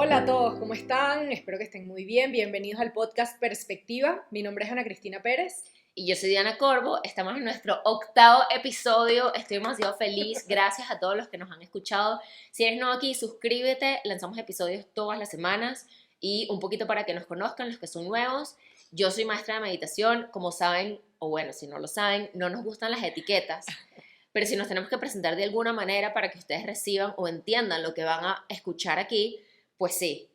Hola a todos, ¿cómo están? Espero que estén muy bien. Bienvenidos al podcast Perspectiva. Mi nombre es Ana Cristina Pérez. Y yo soy Diana Corvo, estamos en nuestro 8º episodio, estoy demasiado feliz, gracias a todos los que nos han escuchado. Si eres nuevo aquí, suscríbete, lanzamos episodios todas las semanas y un poquito para que nos conozcan los que son nuevos. Yo soy maestra de meditación, como saben, o bueno, si no lo saben, no nos gustan las etiquetas, pero si nos tenemos que presentar de alguna manera para que ustedes reciban o entiendan lo que van a escuchar aquí, pues sí,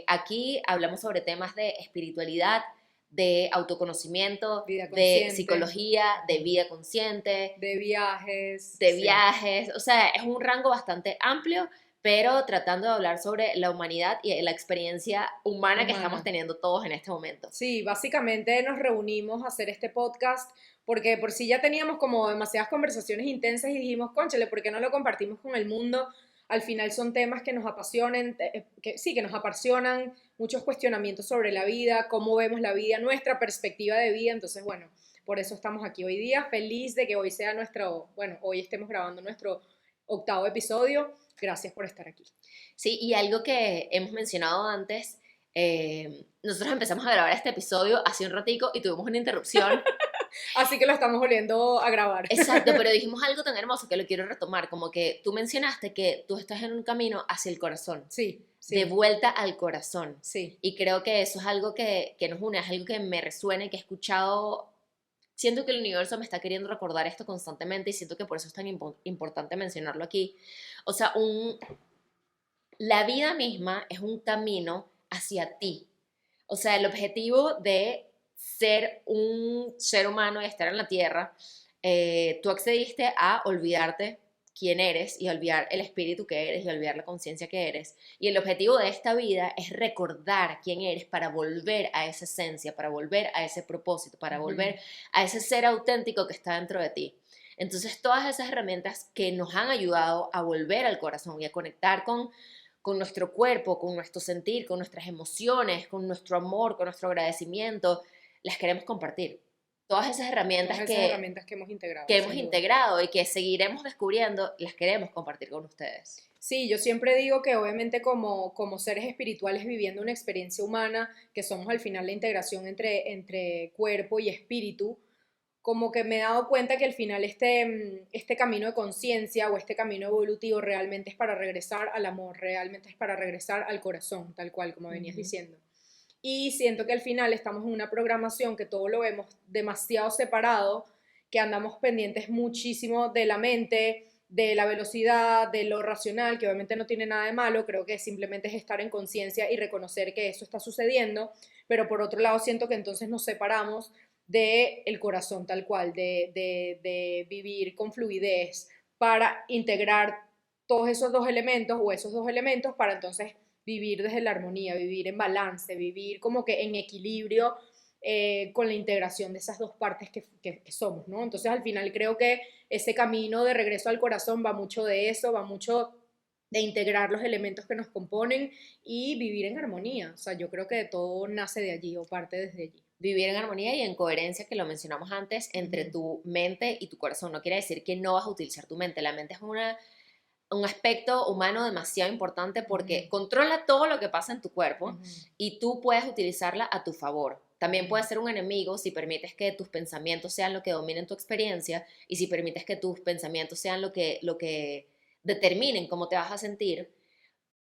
aquí hablamos sobre temas de espiritualidad, de autoconocimiento, Vida de consciente, psicología, de vida consciente, de viajes. de Sí. viajes, o sea, es un rango bastante amplio, pero tratando de hablar sobre la humanidad y la experiencia humana que estamos Humana. teniendo todos en este momento. Sí, básicamente nos reunimos a hacer este podcast porque por sí ya teníamos como demasiadas conversaciones intensas y dijimos, cónchale, ¿por qué no lo compartimos con el mundo? Al final son temas que nos apasionan, que nos apasionan, muchos cuestionamientos sobre la vida, cómo vemos la vida, nuestra perspectiva de vida. Entonces, bueno, por eso estamos aquí hoy día. Feliz de que hoy sea hoy estemos grabando nuestro 8º episodio. Gracias por estar aquí. Sí, y algo que hemos mencionado antes, nosotros empezamos a grabar este episodio hace un ratico y tuvimos una interrupción. Así que lo estamos volviendo a grabar. Exacto, pero dijimos algo tan hermoso que lo quiero retomar, como que tú mencionaste que tú estás en un camino hacia el corazón, Sí, de sí, vuelta al corazón. sí. Y creo que eso es algo que nos une, es algo que me resuena y que he escuchado. Siento que el universo me está queriendo recordar esto constantemente y siento que por eso es tan importante mencionarlo aquí. O sea, la vida misma es un camino hacia ti. O sea, el objetivo de ser un ser humano y estar en la tierra, tú accediste a olvidarte quién eres y olvidar el espíritu que eres y olvidar la conciencia que eres. Y el objetivo de esta vida es recordar quién eres para volver a esa esencia, para volver a ese propósito, para volver a ese ser auténtico que está dentro de ti. Entonces, todas esas herramientas que nos han ayudado a volver al corazón y a conectar con nuestro cuerpo, con nuestro sentir, con nuestras emociones, con nuestro amor, con nuestro agradecimiento, las queremos compartir. Todas esas herramientas Todas esas herramientas que hemos integrado, que hemos sin duda. integrado y que seguiremos descubriendo, las queremos compartir con ustedes. Sí, yo siempre digo que obviamente como seres espirituales viviendo una experiencia humana, que somos al final la integración entre cuerpo y espíritu, como que me he dado cuenta que al final este camino de conciencia o este camino evolutivo realmente es para regresar al amor, realmente es para regresar al corazón, tal cual, como venías diciendo. Y siento que al final estamos en una programación que todo lo vemos demasiado separado, que andamos pendientes muchísimo de la mente, de la velocidad, de lo racional, que obviamente no tiene nada de malo, creo que simplemente es estar en conciencia y reconocer que eso está sucediendo, pero por otro lado siento que entonces nos separamos del corazón tal cual, de vivir con fluidez para integrar todos esos dos elementos o esos dos elementos para entonces vivir desde la armonía, vivir en balance, vivir como que en equilibrio con la integración de esas dos partes que somos, ¿no? Entonces al final creo que ese camino de regreso al corazón va mucho de eso, va mucho de integrar los elementos que nos componen y vivir en armonía. O sea, yo creo que todo nace de allí o parte desde allí. Vivir en armonía y en coherencia, que lo mencionamos antes, entre tu mente y tu corazón. No quiere decir que no vas a utilizar tu mente. La mente es un aspecto humano demasiado importante porque controla todo lo que pasa en tu cuerpo y tú puedes utilizarla a tu favor. También puede ser un enemigo si permites que tus pensamientos sean lo que dominen tu experiencia y si permites que tus pensamientos sean lo que determinen cómo te vas a sentir,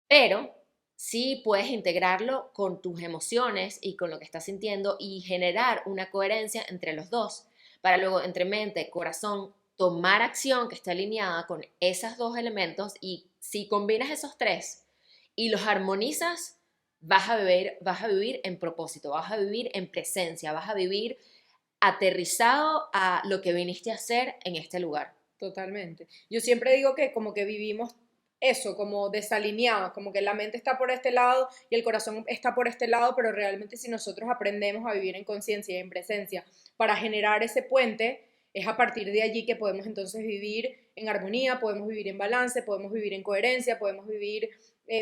pero sí puedes integrarlo con tus emociones y con lo que estás sintiendo y generar una coherencia entre los dos, para luego entre mente, corazón, tomar acción que esté alineada con esos dos elementos y si combinas esos tres y los armonizas, vas a vivir en propósito, vas a vivir en presencia, vas a vivir aterrizado a lo que viniste a hacer en este lugar. Totalmente. Yo siempre digo que como que vivimos eso, como desalineados, como que la mente está por este lado y el corazón está por este lado, pero realmente si nosotros aprendemos a vivir en conciencia y en presencia para generar ese puente, es a partir de allí que podemos entonces vivir en armonía, podemos vivir en balance, podemos vivir en coherencia, podemos vivir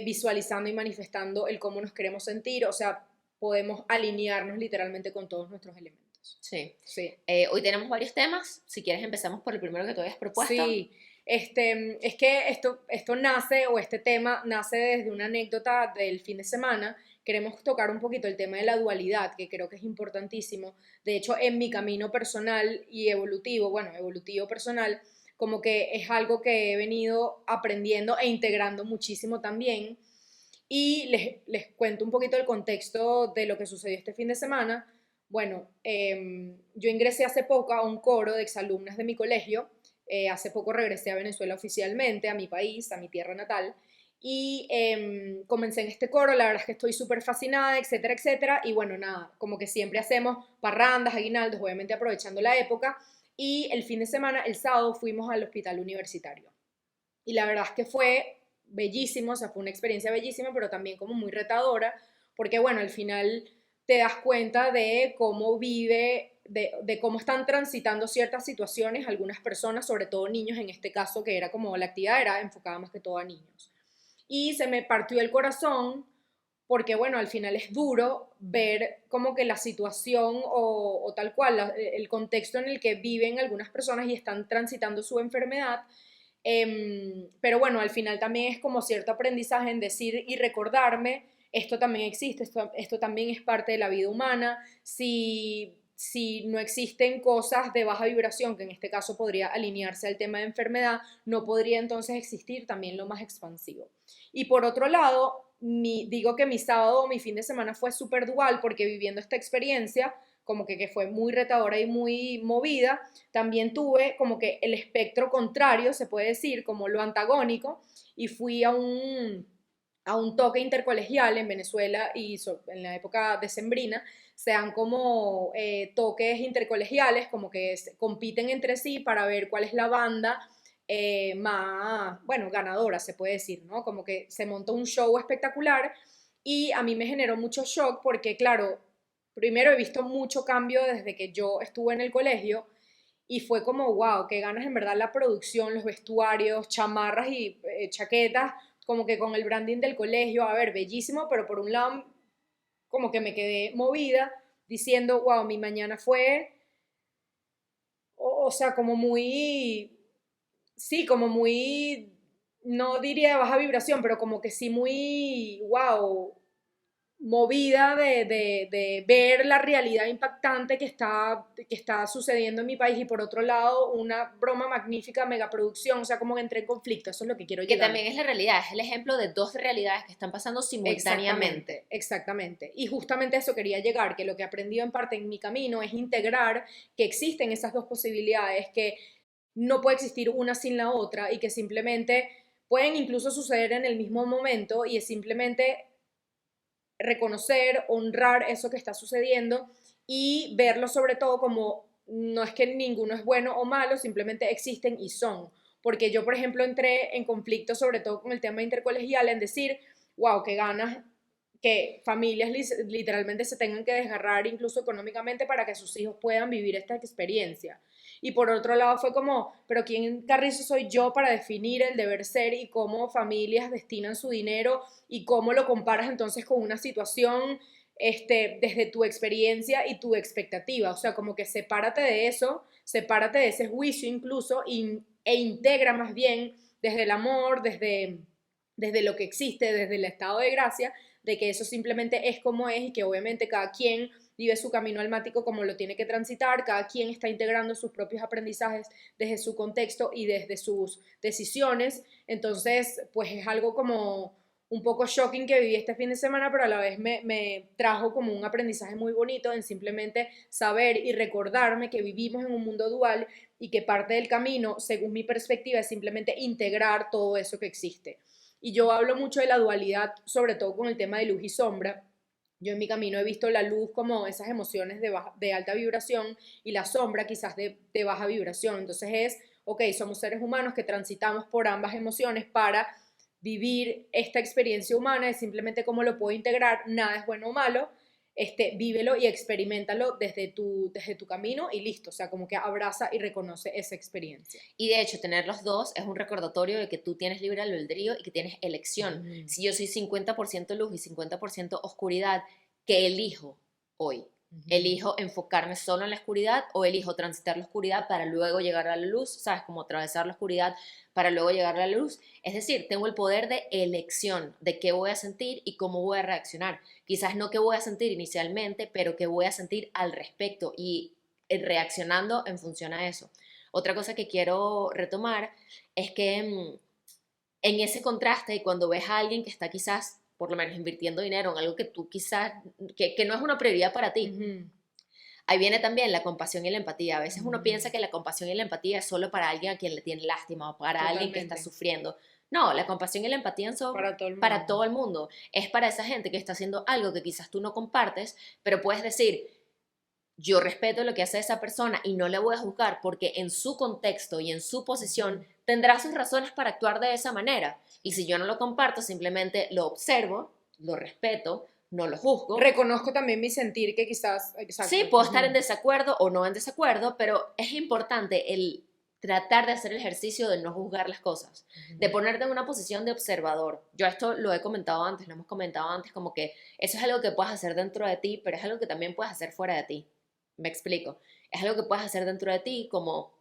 visualizando y manifestando el cómo nos queremos sentir, o sea, podemos alinearnos literalmente con todos nuestros elementos. Sí. Sí. Hoy tenemos varios temas. Si quieres empezamos por el primero que tú habías propuesto. Sí, Es que esto nace, o este tema nace desde una anécdota del fin de semana. Queremos tocar un poquito el tema de la dualidad, que creo que es importantísimo. De hecho, en mi camino personal y evolutivo, bueno, evolutivo personal, como que es algo que he venido aprendiendo e integrando muchísimo también. Y les cuento un poquito el contexto de lo que sucedió este fin de semana. Bueno, yo ingresé hace poco a un coro de exalumnas de mi colegio. Hace poco regresé a Venezuela oficialmente, a mi país, a mi tierra natal. Y comencé en este coro, la verdad es que estoy súper fascinada, etcétera, etcétera. Y bueno, nada, como que siempre hacemos parrandas, aguinaldos, obviamente aprovechando la época. Y el fin de semana, el sábado, fuimos al hospital universitario. Y la verdad es que fue bellísimo, o sea, fue una experiencia bellísima, pero también como muy retadora, porque bueno, al final te das cuenta de cómo de cómo están transitando ciertas situaciones algunas personas, sobre todo niños en este caso, que era como la actividad era enfocada más que todo a niños. Y se me partió el corazón porque bueno, al final es duro ver como que la situación o tal cual, el contexto en el que viven algunas personas y están transitando su enfermedad. Pero bueno, al final también es como cierto aprendizaje en decir y recordarme, esto también existe, esto también es parte de la vida humana. Si no existen cosas de baja vibración, que en este caso podría alinearse al tema de enfermedad, no podría entonces existir también lo más expansivo. Y por otro lado, digo que mi sábado o mi fin de semana fue súper dual porque viviendo esta experiencia, como que fue muy retadora y muy movida, también tuve como que el espectro contrario, se puede decir, como lo antagónico, y fui a un toque intercolegial en Venezuela y en la época decembrina, se dan como toques intercolegiales, como que compiten entre sí para ver cuál es la banda más, bueno, ganadora, se puede decir, ¿no? Como que se montó un show espectacular y a mí me generó mucho shock porque, claro, primero he visto mucho cambio desde que yo estuve en el colegio y fue como, wow, qué ganas en verdad la producción, los vestuarios, chamarras y chaquetas, como que con el branding del colegio, a ver, bellísimo, pero por un lado como que me quedé movida diciendo, wow, mi mañana fue, o sea, como muy, sí, como muy, no diría de baja vibración, pero como que sí muy, wow, movida de ver la realidad impactante que está sucediendo en mi país y por otro lado una broma magnífica, megaproducción, o sea, como que entré en conflicto, eso es lo que quiero Que llegar. también es la realidad, es el ejemplo de dos realidades que están pasando simultáneamente. Exactamente, exactamente. Y justamente a eso quería llegar, que lo que he aprendido en parte en mi camino es integrar que existen esas dos posibilidades, que no puede existir una sin la otra y que simplemente pueden incluso suceder en el mismo momento y es simplemente reconocer, honrar eso que está sucediendo y verlo sobre todo como no es que ninguno es bueno o malo, simplemente existen y son. Porque yo, por ejemplo, entré en conflicto sobre todo con el tema intercolegial en decir, wow, qué ganas que familias literalmente se tengan que desgarrar incluso económicamente para que sus hijos puedan vivir esta experiencia. Y por otro lado fue como, pero ¿quién carrizo soy yo para definir el deber ser y cómo familias destinan su dinero y cómo lo comparas entonces con una situación desde tu experiencia y tu expectativa? O sea, como que sepárate de eso, sepárate de ese juicio incluso e integra más bien desde el amor, desde lo que existe, desde el estado de gracia, de que eso simplemente es como es y que obviamente cada quien vive su camino almático como lo tiene que transitar, cada quien está integrando sus propios aprendizajes desde su contexto y desde sus decisiones. Entonces, pues es algo como un poco shocking que viví este fin de semana, pero a la vez me trajo como un aprendizaje muy bonito en simplemente saber y recordarme que vivimos en un mundo dual y que parte del camino, según mi perspectiva, es simplemente integrar todo eso que existe. Y yo hablo mucho de la dualidad, sobre todo con el tema de luz y sombra. Yo en mi camino he visto la luz como esas emociones de alta vibración y la sombra quizás de baja vibración. Entonces es, ok, somos seres humanos que transitamos por ambas emociones para vivir esta experiencia humana, es simplemente cómo lo puedo integrar, nada es bueno o malo, vívelo y experimentalo desde tu camino y listo, o sea, como que abraza y reconoce esa experiencia. Y de hecho, tener los dos es un recordatorio de que tú tienes libre albedrío y que tienes elección. Mm. Si yo soy 50% luz y 50% oscuridad, ¿qué elijo hoy? Elijo enfocarme solo en la oscuridad o elijo transitar la oscuridad para luego llegar a la luz, ¿sabes? Como atravesar la oscuridad para luego llegar a la luz. Es decir, tengo el poder de elección de qué voy a sentir y cómo voy a reaccionar. Quizás no qué voy a sentir inicialmente, pero qué voy a sentir al respecto y reaccionando en función a eso. Otra cosa que quiero retomar es que en ese contraste, cuando ves a alguien que está quizás, por lo menos, invirtiendo dinero en algo que tú quizás, que no es una prioridad para ti, Ujú, ahí viene también la compasión y la empatía. A veces uno ujú. piensa que la compasión y la empatía es solo para alguien a quien le tiene lástima o para alguien que está Totalmente. sufriendo. No, la compasión y la empatía son Para todo el para mundo. todo el mundo. Es para esa gente que está haciendo algo que quizás tú no compartes, pero puedes decir, yo respeto lo que hace esa persona y no le voy a juzgar porque en su contexto y en su posición Ujú. tendrá sus razones para actuar de esa manera. Y si yo no lo comparto, simplemente lo observo, lo respeto, no lo juzgo. Reconozco también mi sentir que quizás, Sí, exacto. puedo estar en Ujú, desacuerdo o no en desacuerdo, pero es importante el tratar de hacer el ejercicio de no juzgar las cosas, de ujú. ponerte en una posición de observador. Yo esto lo he comentado antes, lo hemos comentado antes, como que eso es algo que puedes hacer dentro de ti, pero es algo que también puedes hacer fuera de ti. Me explico. Es algo que puedes hacer dentro de ti, como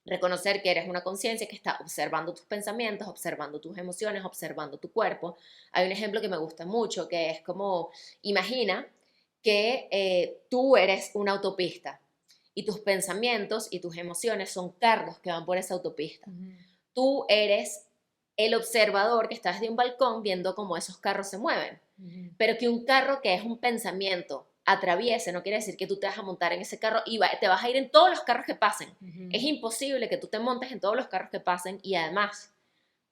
reconocer que eres una conciencia que está observando tus pensamientos, observando tus emociones, observando tu cuerpo. Hay un ejemplo que me gusta mucho, que es como, imagina que tú eres una autopista y tus pensamientos y tus emociones son carros que van por esa autopista. Ujú, Tú eres el observador que está desde un balcón viendo cómo esos carros se mueven. ujú, Pero que un carro que es un pensamiento atraviese, no quiere decir que tú te vas a montar en ese carro y te vas a ir en todos los carros que pasen. Es ujú, imposible que tú te montes en todos los carros que pasen y además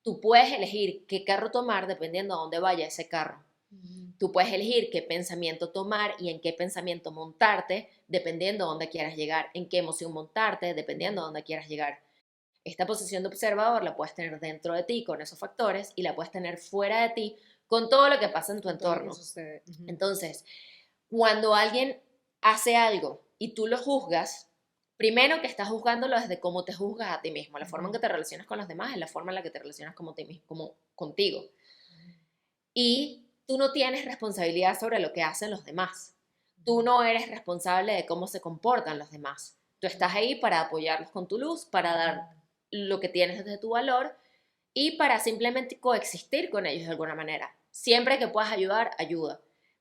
tú puedes elegir qué carro tomar dependiendo a dónde vaya ese carro. ujú. Tú puedes elegir qué pensamiento tomar y en qué pensamiento montarte dependiendo a dónde quieras llegar, en qué emoción montarte dependiendo a dónde quieras llegar. Esta posición de observador la puedes tener dentro de ti con esos factores y la puedes tener fuera de ti con todo lo que pasa en tu Con todo lo que entorno. sucede. Ujú, Entonces, cuando alguien hace algo y tú lo juzgas, primero que estás juzgándolo desde cómo te juzgas a ti mismo. La forma en ujú, que te relacionas con los demás es la forma en la que te relacionas como, ti mismo, como contigo. Y tú no tienes responsabilidad sobre lo que hacen los demás. Tú no eres responsable de cómo se comportan los demás. Tú estás ahí para apoyarlos con tu luz, para ujú. dar lo que tienes desde tu valor y para simplemente coexistir con ellos de alguna manera. Siempre que puedas ayudar, ayuda.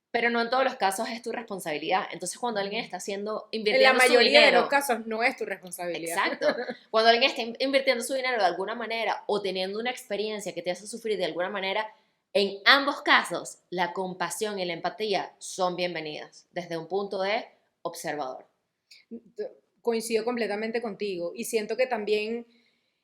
Pero no en todos los casos es tu responsabilidad. Entonces, cuando alguien Ujú. está haciendo, En la invirtiendo su mayoría de los dinero, casos no es tu responsabilidad. exacto, cuando alguien está invirtiendo su dinero de alguna manera o teniendo una experiencia que te hace sufrir de alguna manera, en ambos casos, la compasión y la empatía son bienvenidas desde un punto de observador. Coincido completamente contigo y siento que también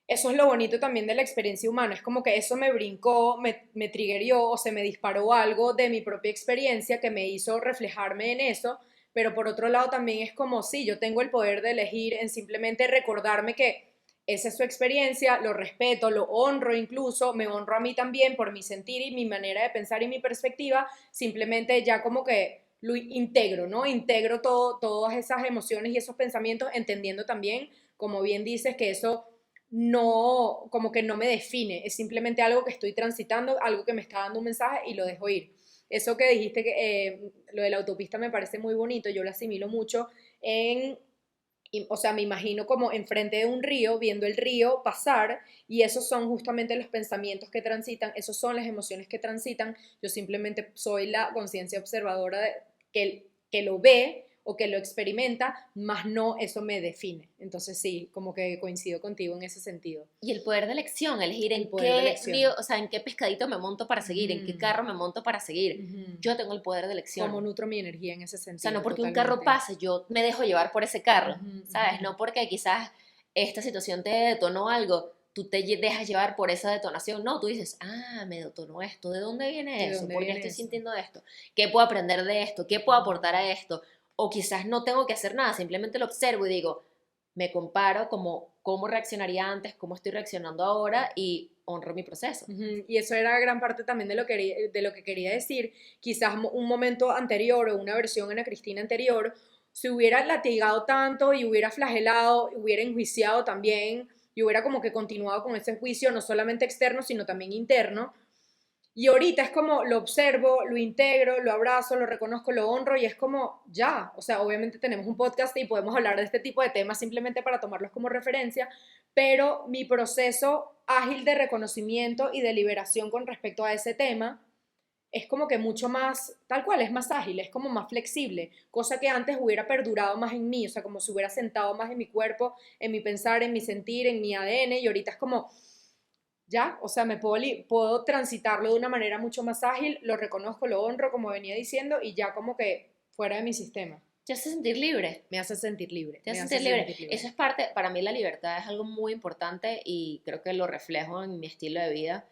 eso es lo bonito también de la experiencia humana, es como que eso me brincó, me triggerió o se me disparó algo de mi propia experiencia que me hizo reflejarme en eso, pero por otro lado también es como, sí, yo tengo el poder de elegir en simplemente recordarme que esa es su experiencia, lo respeto, lo honro incluso, me honro a mí también por mi sentir y mi manera de pensar y mi perspectiva, simplemente ya como que lo integro, ¿no? Integro todas esas emociones y esos pensamientos, entendiendo también, como bien dices, que eso no, como que no me define, es simplemente algo que estoy transitando, algo que me está dando un mensaje y lo dejo ir. Eso que dijiste, que lo de la autopista me parece muy bonito, yo lo asimilo mucho en, o sea, me imagino como enfrente de un río, viendo el río pasar, y esos son justamente los pensamientos que transitan, esos son las emociones que transitan, yo simplemente soy la conciencia observadora que lo ve o que lo experimenta, más no eso me define. Entonces sí, como que coincido contigo en ese sentido. Y el poder de elección, elegir El en poder de qué río, elección. o sea, en qué pescadito me monto para seguir, en qué Ujú, carro me monto para seguir. ujú. Yo tengo el poder de Cómo elección. nutro mi energía en ese O sea, no sentido, porque un carro totalmente. pase, yo me dejo llevar por ese carro, Ujú, ujú. ¿sabes? No porque quizás esta situación te detonó algo, tú te dejas llevar por esa detonación. No, tú dices, ah, me detonó esto, ¿de dónde viene ¿De eso? dónde ¿Por qué viene estoy eso? sintiendo esto? ¿Qué puedo aprender de esto? ¿Qué puedo aportar Ujú. a esto? O quizás no tengo que hacer nada, simplemente lo observo y digo, me comparo como cómo reaccionaría antes, cómo estoy reaccionando ahora y honro mi proceso. Ujú. Y eso era gran parte también de lo que quería decir. Quizás un momento anterior o una versión Ana Cristina anterior se hubiera latigado tanto y hubiera flagelado, hubiera enjuiciado también y hubiera como que continuado con ese juicio, no solamente externo, sino también interno. Y ahorita es como lo observo, lo integro, lo abrazo, lo reconozco, lo honro y es como ya, o sea, obviamente tenemos un podcast y podemos hablar de este tipo de temas simplemente para tomarlos como referencia, pero mi proceso ágil de reconocimiento y de liberación con respecto a ese tema es como que mucho más, tal cual, es más ágil, es como más flexible, cosa que antes hubiera perdurado más en mí, o sea, como si hubiera sentado más en mi cuerpo, en mi pensar, en mi sentir, en mi ADN, y ahorita es como, ya, o sea, puedo transitarlo de una manera mucho más ágil, lo reconozco, lo honro, como venía diciendo, y ya como que fuera de mi sistema. Te hace sentir libre. Me hace sentir libre, Te me hace hace sentir libre. sentir libre. Eso es parte, para mí la libertad es algo muy importante y creo que lo reflejo en mi estilo de vida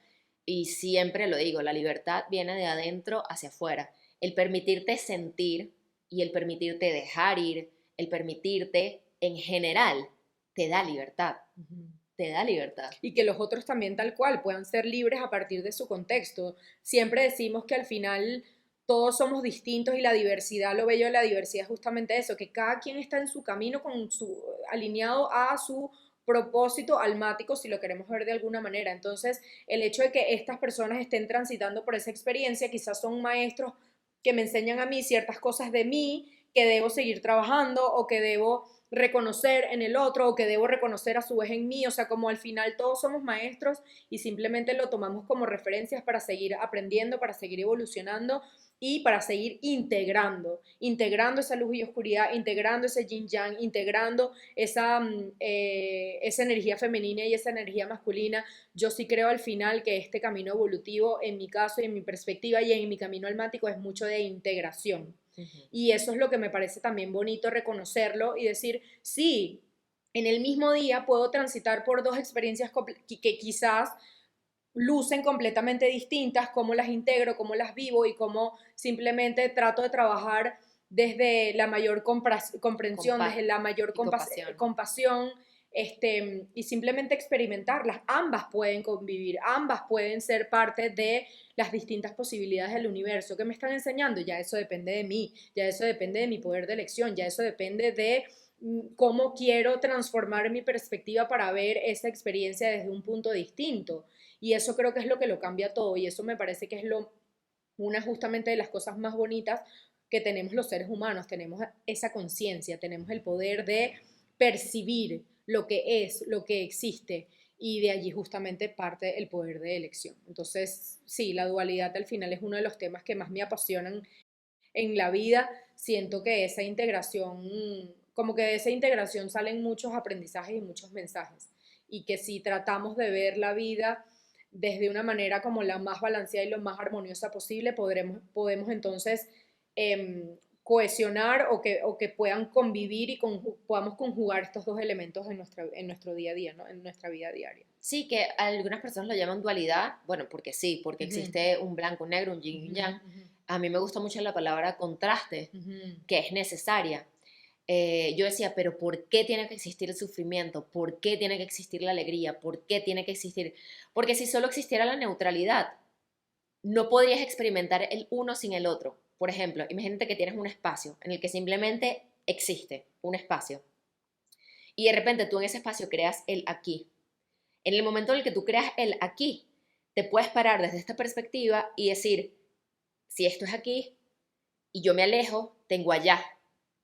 y siempre lo digo, la libertad viene de adentro hacia afuera. El permitirte sentir y el permitirte dejar ir, el permitirte en general, te da libertad, Ujú. te da libertad. Y que los otros también tal cual puedan ser libres a partir de su contexto. Siempre decimos que al final todos somos distintos y la diversidad, lo bello de la diversidad es justamente eso, que cada quien está en su camino alineado a su propósito almático, si lo queremos ver de alguna manera. Entonces, el hecho de que estas personas estén transitando por esa experiencia, quizás son maestros que me enseñan a mí ciertas cosas de mí que debo seguir trabajando o que debo reconocer en el otro o que debo reconocer a su vez en mí, o sea, como al final todos somos maestros y simplemente lo tomamos como referencias para seguir aprendiendo, para seguir evolucionando y para seguir integrando esa luz y oscuridad, integrando ese yin yang, integrando esa energía femenina y esa energía masculina. Yo sí creo al final que este camino evolutivo, en mi caso y en mi perspectiva y en mi camino almático, es mucho de integración. Ujú. Y eso es lo que me parece también bonito reconocerlo y decir, sí, en el mismo día puedo transitar por dos experiencias que quizás lucen completamente distintas, cómo las integro, cómo las vivo y cómo simplemente trato de trabajar desde la mayor comprensión, desde la mayor Y compasión. compasión, y simplemente experimentarlas. Ambas pueden convivir, ambas pueden ser parte de las distintas posibilidades del universo. ¿Qué me están enseñando? Ya eso depende de mí, ya eso depende de mi poder de elección, ya eso depende de cómo quiero transformar mi perspectiva para ver esa experiencia desde un punto distinto. Y eso creo que es lo que lo cambia todo y eso me parece que es una justamente de las cosas más bonitas que tenemos los seres humanos, tenemos esa conciencia, tenemos el poder de percibir lo que es, lo que existe y de allí justamente parte el poder de elección. Entonces, sí, la dualidad al final es uno de los temas que más me apasionan en la vida. Siento que esa integración, como que de esa integración salen muchos aprendizajes y muchos mensajes y que si tratamos de ver la vida desde una manera como la más balanceada y lo más armoniosa posible, podemos entonces cohesionar o que puedan convivir y podamos conjugar estos dos elementos en nuestro día a día, ¿no? En nuestra vida diaria. Sí, que algunas personas lo llaman dualidad, bueno, porque sí, porque Uh -huh. existe un blanco, un negro, un yin Uh y un -huh. yang. A mí me gusta mucho la palabra contraste, Uh -huh. que es necesaria. Yo decía, pero ¿por qué tiene que existir el sufrimiento? ¿Por qué tiene que existir la alegría? ¿Por qué tiene que existir? Porque si solo existiera la neutralidad, no podrías experimentar el uno sin el otro. Por ejemplo, imagínate que tienes un espacio en el que simplemente existe un espacio y de repente tú en ese espacio creas el aquí. En el momento en el que tú creas el aquí, te puedes parar desde esta perspectiva y decir, si esto es aquí y yo me alejo, tengo allá.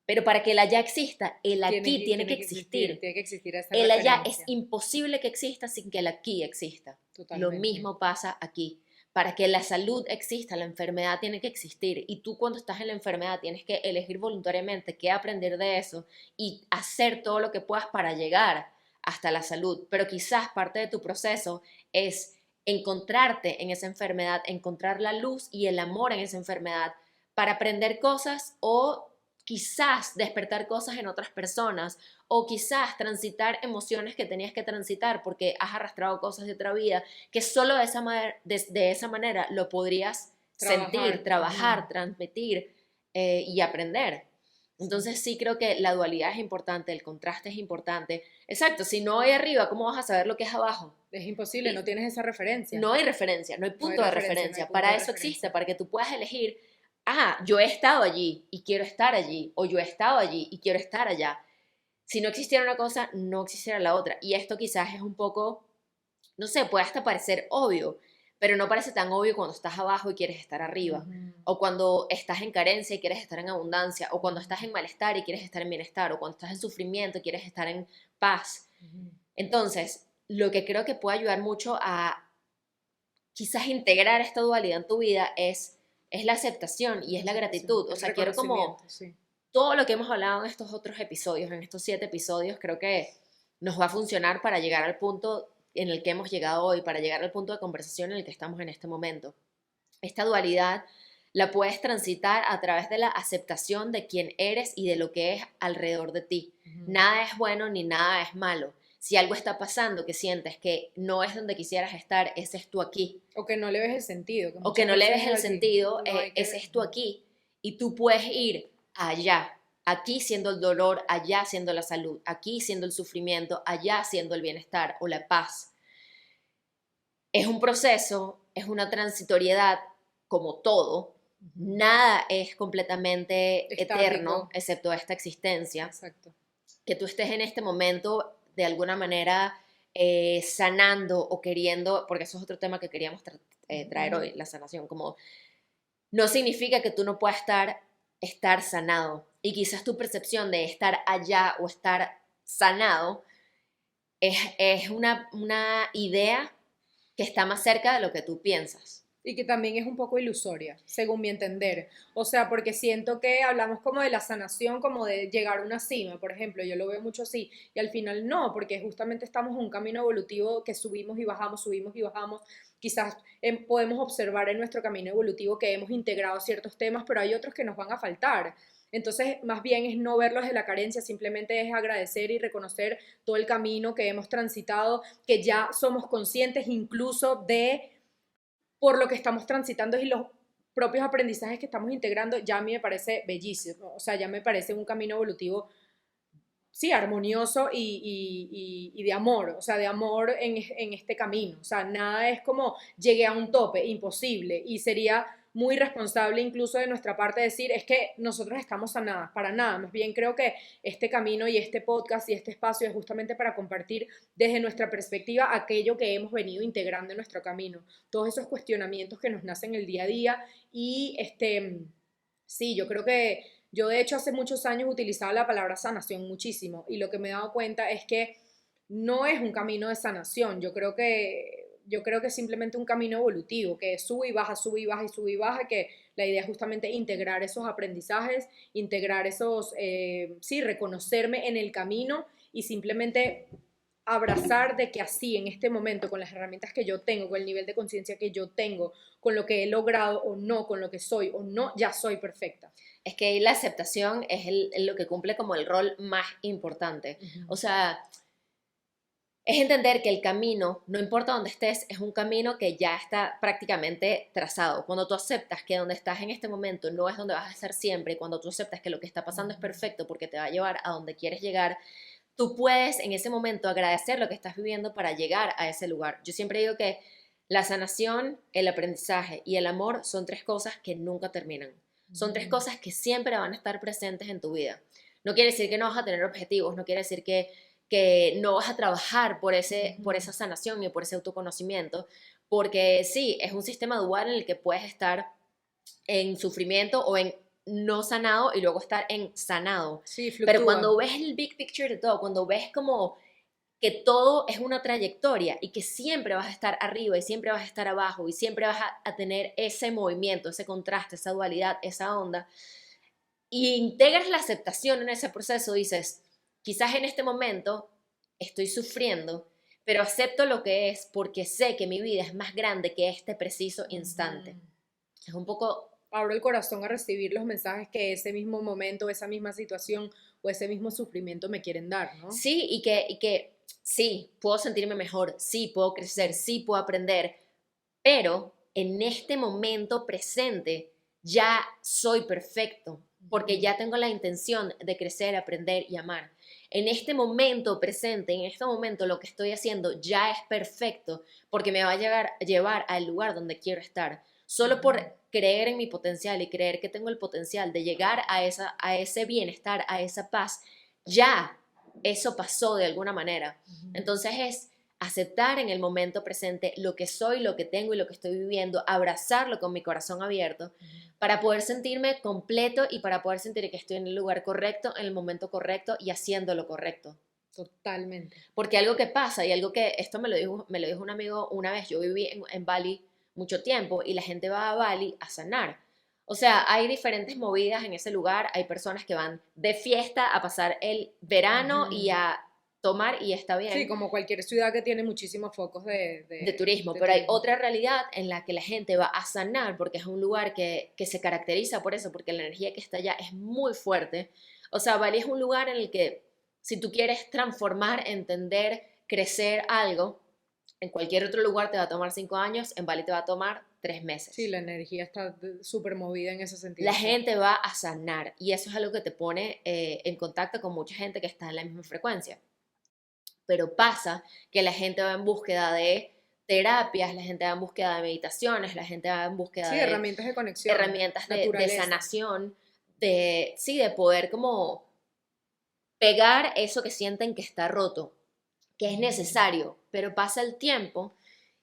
Pero para que el allá exista, el aquí tiene que existir. Tiene que existir esa El allá es referencia. imposible que exista sin que el aquí exista. Lo Totalmente. mismo pasa aquí. Para que la salud exista, la enfermedad tiene que existir. Y tú cuando estás en la enfermedad tienes que elegir voluntariamente qué aprender de eso y hacer todo lo que puedas para llegar hasta la salud. Pero quizás parte de tu proceso es encontrarte en esa enfermedad, encontrar la luz y el amor en esa enfermedad para aprender cosas o quizás despertar cosas en otras personas o quizás transitar emociones que tenías que transitar porque has arrastrado cosas de otra vida que solo de esa manera lo podrías sentir, trabajar, transmitir y aprender. Entonces sí creo que la dualidad es importante, el contraste es importante. Exacto, si no hay arriba, ¿cómo vas a saber lo que es abajo? Es imposible, no tienes esa referencia. No hay referencia, no hay punto de referencia. No hay punto Para de eso referencia. existe, para que tú puedas elegir, yo he estado allí y quiero estar allí, o yo he estado allí y quiero estar allá. Si no existiera una cosa, no existiera la otra. Y esto quizás es un poco, no sé, puede hasta parecer obvio, pero no parece tan obvio cuando estás abajo y quieres estar arriba, o cuando estás en carencia y quieres estar en abundancia, o cuando estás en malestar y quieres estar en bienestar, o cuando estás en sufrimiento y quieres estar en paz. Entonces, lo que creo que puede ayudar mucho a quizás integrar esta dualidad en tu vida es la aceptación y es la gratitud. O sea, quiero como sí. todo lo que hemos hablado en estos otros episodios, en estos 7 episodios, creo que nos va a funcionar para llegar al punto en el que hemos llegado hoy, para llegar al punto de conversación en el que estamos en este momento. Esta dualidad la puedes transitar a través de la aceptación de quién eres y de lo que es alrededor de ti. Nada es bueno ni nada es malo. Si algo está pasando que sientes que no es donde quisieras estar, ese es tú aquí. O que no le ves el sentido. O que no le ves el sentido, ese es tú aquí. Y tú puedes ir allá, aquí siendo el dolor, allá siendo la salud, aquí siendo el sufrimiento, allá siendo el bienestar o la paz. Es un proceso, es una transitoriedad como todo. Nada es completamente eterno, excepto esta existencia. Exacto. Que tú estés en este momento de alguna manera sanando o queriendo, porque eso es otro tema que queríamos traer hoy, la sanación, como no significa que tú no puedas estar sanado. Y quizás tu percepción de estar allá o estar sanado es una idea que está más cerca de lo que tú piensas. Y que también es un poco ilusoria, según mi entender. O sea, porque siento que hablamos como de la sanación, como de llegar a una cima, por ejemplo, yo lo veo mucho así, y al final no, porque justamente estamos en un camino evolutivo que subimos y bajamos, subimos y bajamos. Quizás podemos observar en nuestro camino evolutivo que hemos integrado ciertos temas, pero hay otros que nos van a faltar. Entonces, más bien es no verlos de la carencia, simplemente es agradecer y reconocer todo el camino que hemos transitado, que ya somos conscientes incluso de por lo que estamos transitando y los propios aprendizajes que estamos integrando. Ya a mí me parece bellísimo, o sea, ya me parece un camino evolutivo, sí, armonioso y de amor, o sea, de amor en este camino. O sea, nada es como llegué a un tope, imposible, y sería muy responsable incluso de nuestra parte decir, es que nosotros estamos sanadas, para nada. Más bien creo que este camino y este podcast y este espacio es justamente para compartir desde nuestra perspectiva aquello que hemos venido integrando en nuestro camino, todos esos cuestionamientos que nos nacen el día a día y sí, yo creo que yo de hecho hace muchos años utilizaba la palabra sanación muchísimo y lo que me he dado cuenta es que no es un camino de sanación, yo creo que es simplemente un camino evolutivo, que sube y baja, sube y baja y sube y baja, que la idea es justamente integrar esos aprendizajes, integrar esos, sí, reconocerme en el camino y simplemente abrazar de que así, en este momento, con las herramientas que yo tengo, con el nivel de conciencia que yo tengo, con lo que he logrado o no, con lo que soy o no, ya soy perfecta. Es que la aceptación es lo que cumple como el rol más importante. O sea, es entender que el camino, no importa dónde estés, es un camino que ya está prácticamente trazado. Cuando tú aceptas que donde estás en este momento no es donde vas a estar siempre, y cuando tú aceptas que lo que está pasando es perfecto porque te va a llevar a donde quieres llegar, tú puedes en ese momento agradecer lo que estás viviendo para llegar a ese lugar. Yo siempre digo que la sanación, el aprendizaje y el amor son 3 cosas que nunca terminan. Son 3 cosas que siempre van a estar presentes en tu vida. No quiere decir que no vas a tener objetivos, no quiere decir que no vas a trabajar por esa sanación y por ese autoconocimiento, porque sí, es un sistema dual en el que puedes estar en sufrimiento o en no sanado y luego estar en sanado. Sí, fluctúa. Pero cuando ves el big picture de todo, cuando ves como que todo es una trayectoria y que siempre vas a estar arriba y siempre vas a estar abajo y siempre vas a tener ese movimiento, ese contraste, esa dualidad, esa onda, y integras la aceptación en ese proceso, dices, quizás en este momento estoy sufriendo, pero acepto lo que es porque sé que mi vida es más grande que este preciso instante. Es un poco... Abro el corazón a recibir los mensajes que ese mismo momento, esa misma situación o ese mismo sufrimiento me quieren dar, ¿no? Sí, y que sí, puedo sentirme mejor, sí, puedo crecer, sí, puedo aprender, pero en este momento presente ya soy perfecto, porque ya tengo la intención de crecer, aprender y amar. En este momento presente, en este momento lo que estoy haciendo ya es perfecto, porque me va a llevar al lugar donde quiero estar. Solo por creer en mi potencial y creer que tengo el potencial de llegar a ese bienestar, a esa paz, ya eso pasó de alguna manera. Entonces es aceptar en el momento presente lo que soy, lo que tengo y lo que estoy viviendo, abrazarlo con mi corazón abierto para poder sentirme completo y para poder sentir que estoy en el lugar correcto, en el momento correcto y haciendo lo correcto. Totalmente. Porque algo que pasa y algo que, esto me lo dijo un amigo una vez, yo viví en Bali mucho tiempo y la gente va a Bali a sanar. O sea, hay diferentes movidas en ese lugar, hay personas que van de fiesta a pasar el verano y a tomar y está bien. Sí, como cualquier ciudad que tiene muchísimos focos de turismo, de pero hay turismo. otra realidad en la que la gente va a sanar porque es un lugar que se caracteriza por eso, porque la energía que está allá es muy fuerte. O sea, Bali es un lugar en el que si tú quieres transformar, entender, crecer algo, en cualquier otro lugar te va a tomar 5 años, en Bali te va a tomar 3 meses. Sí, la energía está súper movida en ese sentido. La gente va a sanar y eso es algo que te pone en contacto con mucha gente que está en la misma frecuencia. Pero pasa que la gente va en búsqueda de terapias, la gente va en búsqueda de meditaciones, la gente va en búsqueda de herramientas de conexión, herramientas de sanación, de poder como pegar eso que sienten que está roto, que es necesario, pero pasa el tiempo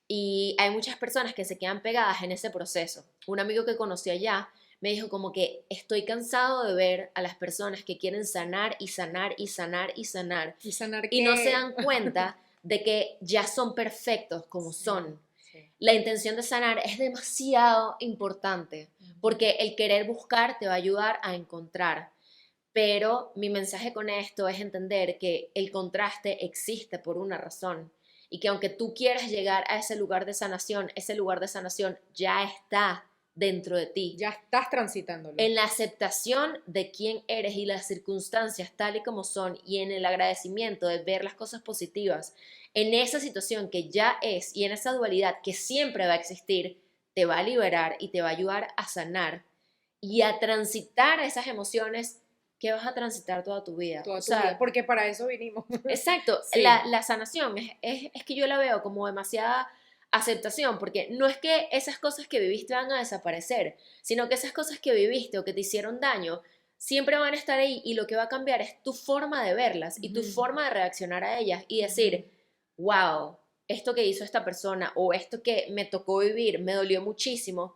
y hay muchas personas que se quedan pegadas en ese proceso. Un amigo que conocí allá me dijo como que estoy cansado de ver a las personas que quieren sanar y sanar y sanar y sanar ¿Y sanar y no se qué? dan cuenta de que ya son perfectos como son. Sí. La intención de sanar es demasiado importante porque el querer buscar te va a ayudar a encontrar. Pero mi mensaje con esto es entender que el contraste existe por una razón y que aunque tú quieras llegar a ese lugar de sanación ya está dentro de ti. Ya estás transitándolo. En la aceptación de quién eres y las circunstancias tal y como son y en el agradecimiento de ver las cosas positivas en esa situación que ya es y en esa dualidad que siempre va a existir, te va a liberar y te va a ayudar a sanar y a transitar esas emociones que vas a transitar toda tu vida. Toda tu vida, porque para eso vinimos. Exacto, Sí. la sanación es que yo la veo como demasiada aceptación, porque no es que esas cosas que viviste van a desaparecer, sino que esas cosas que viviste o que te hicieron daño siempre van a estar ahí y lo que va a cambiar es tu forma de verlas y tu forma de reaccionar a ellas y decir, wow, esto que hizo esta persona o esto que me tocó vivir me dolió muchísimo,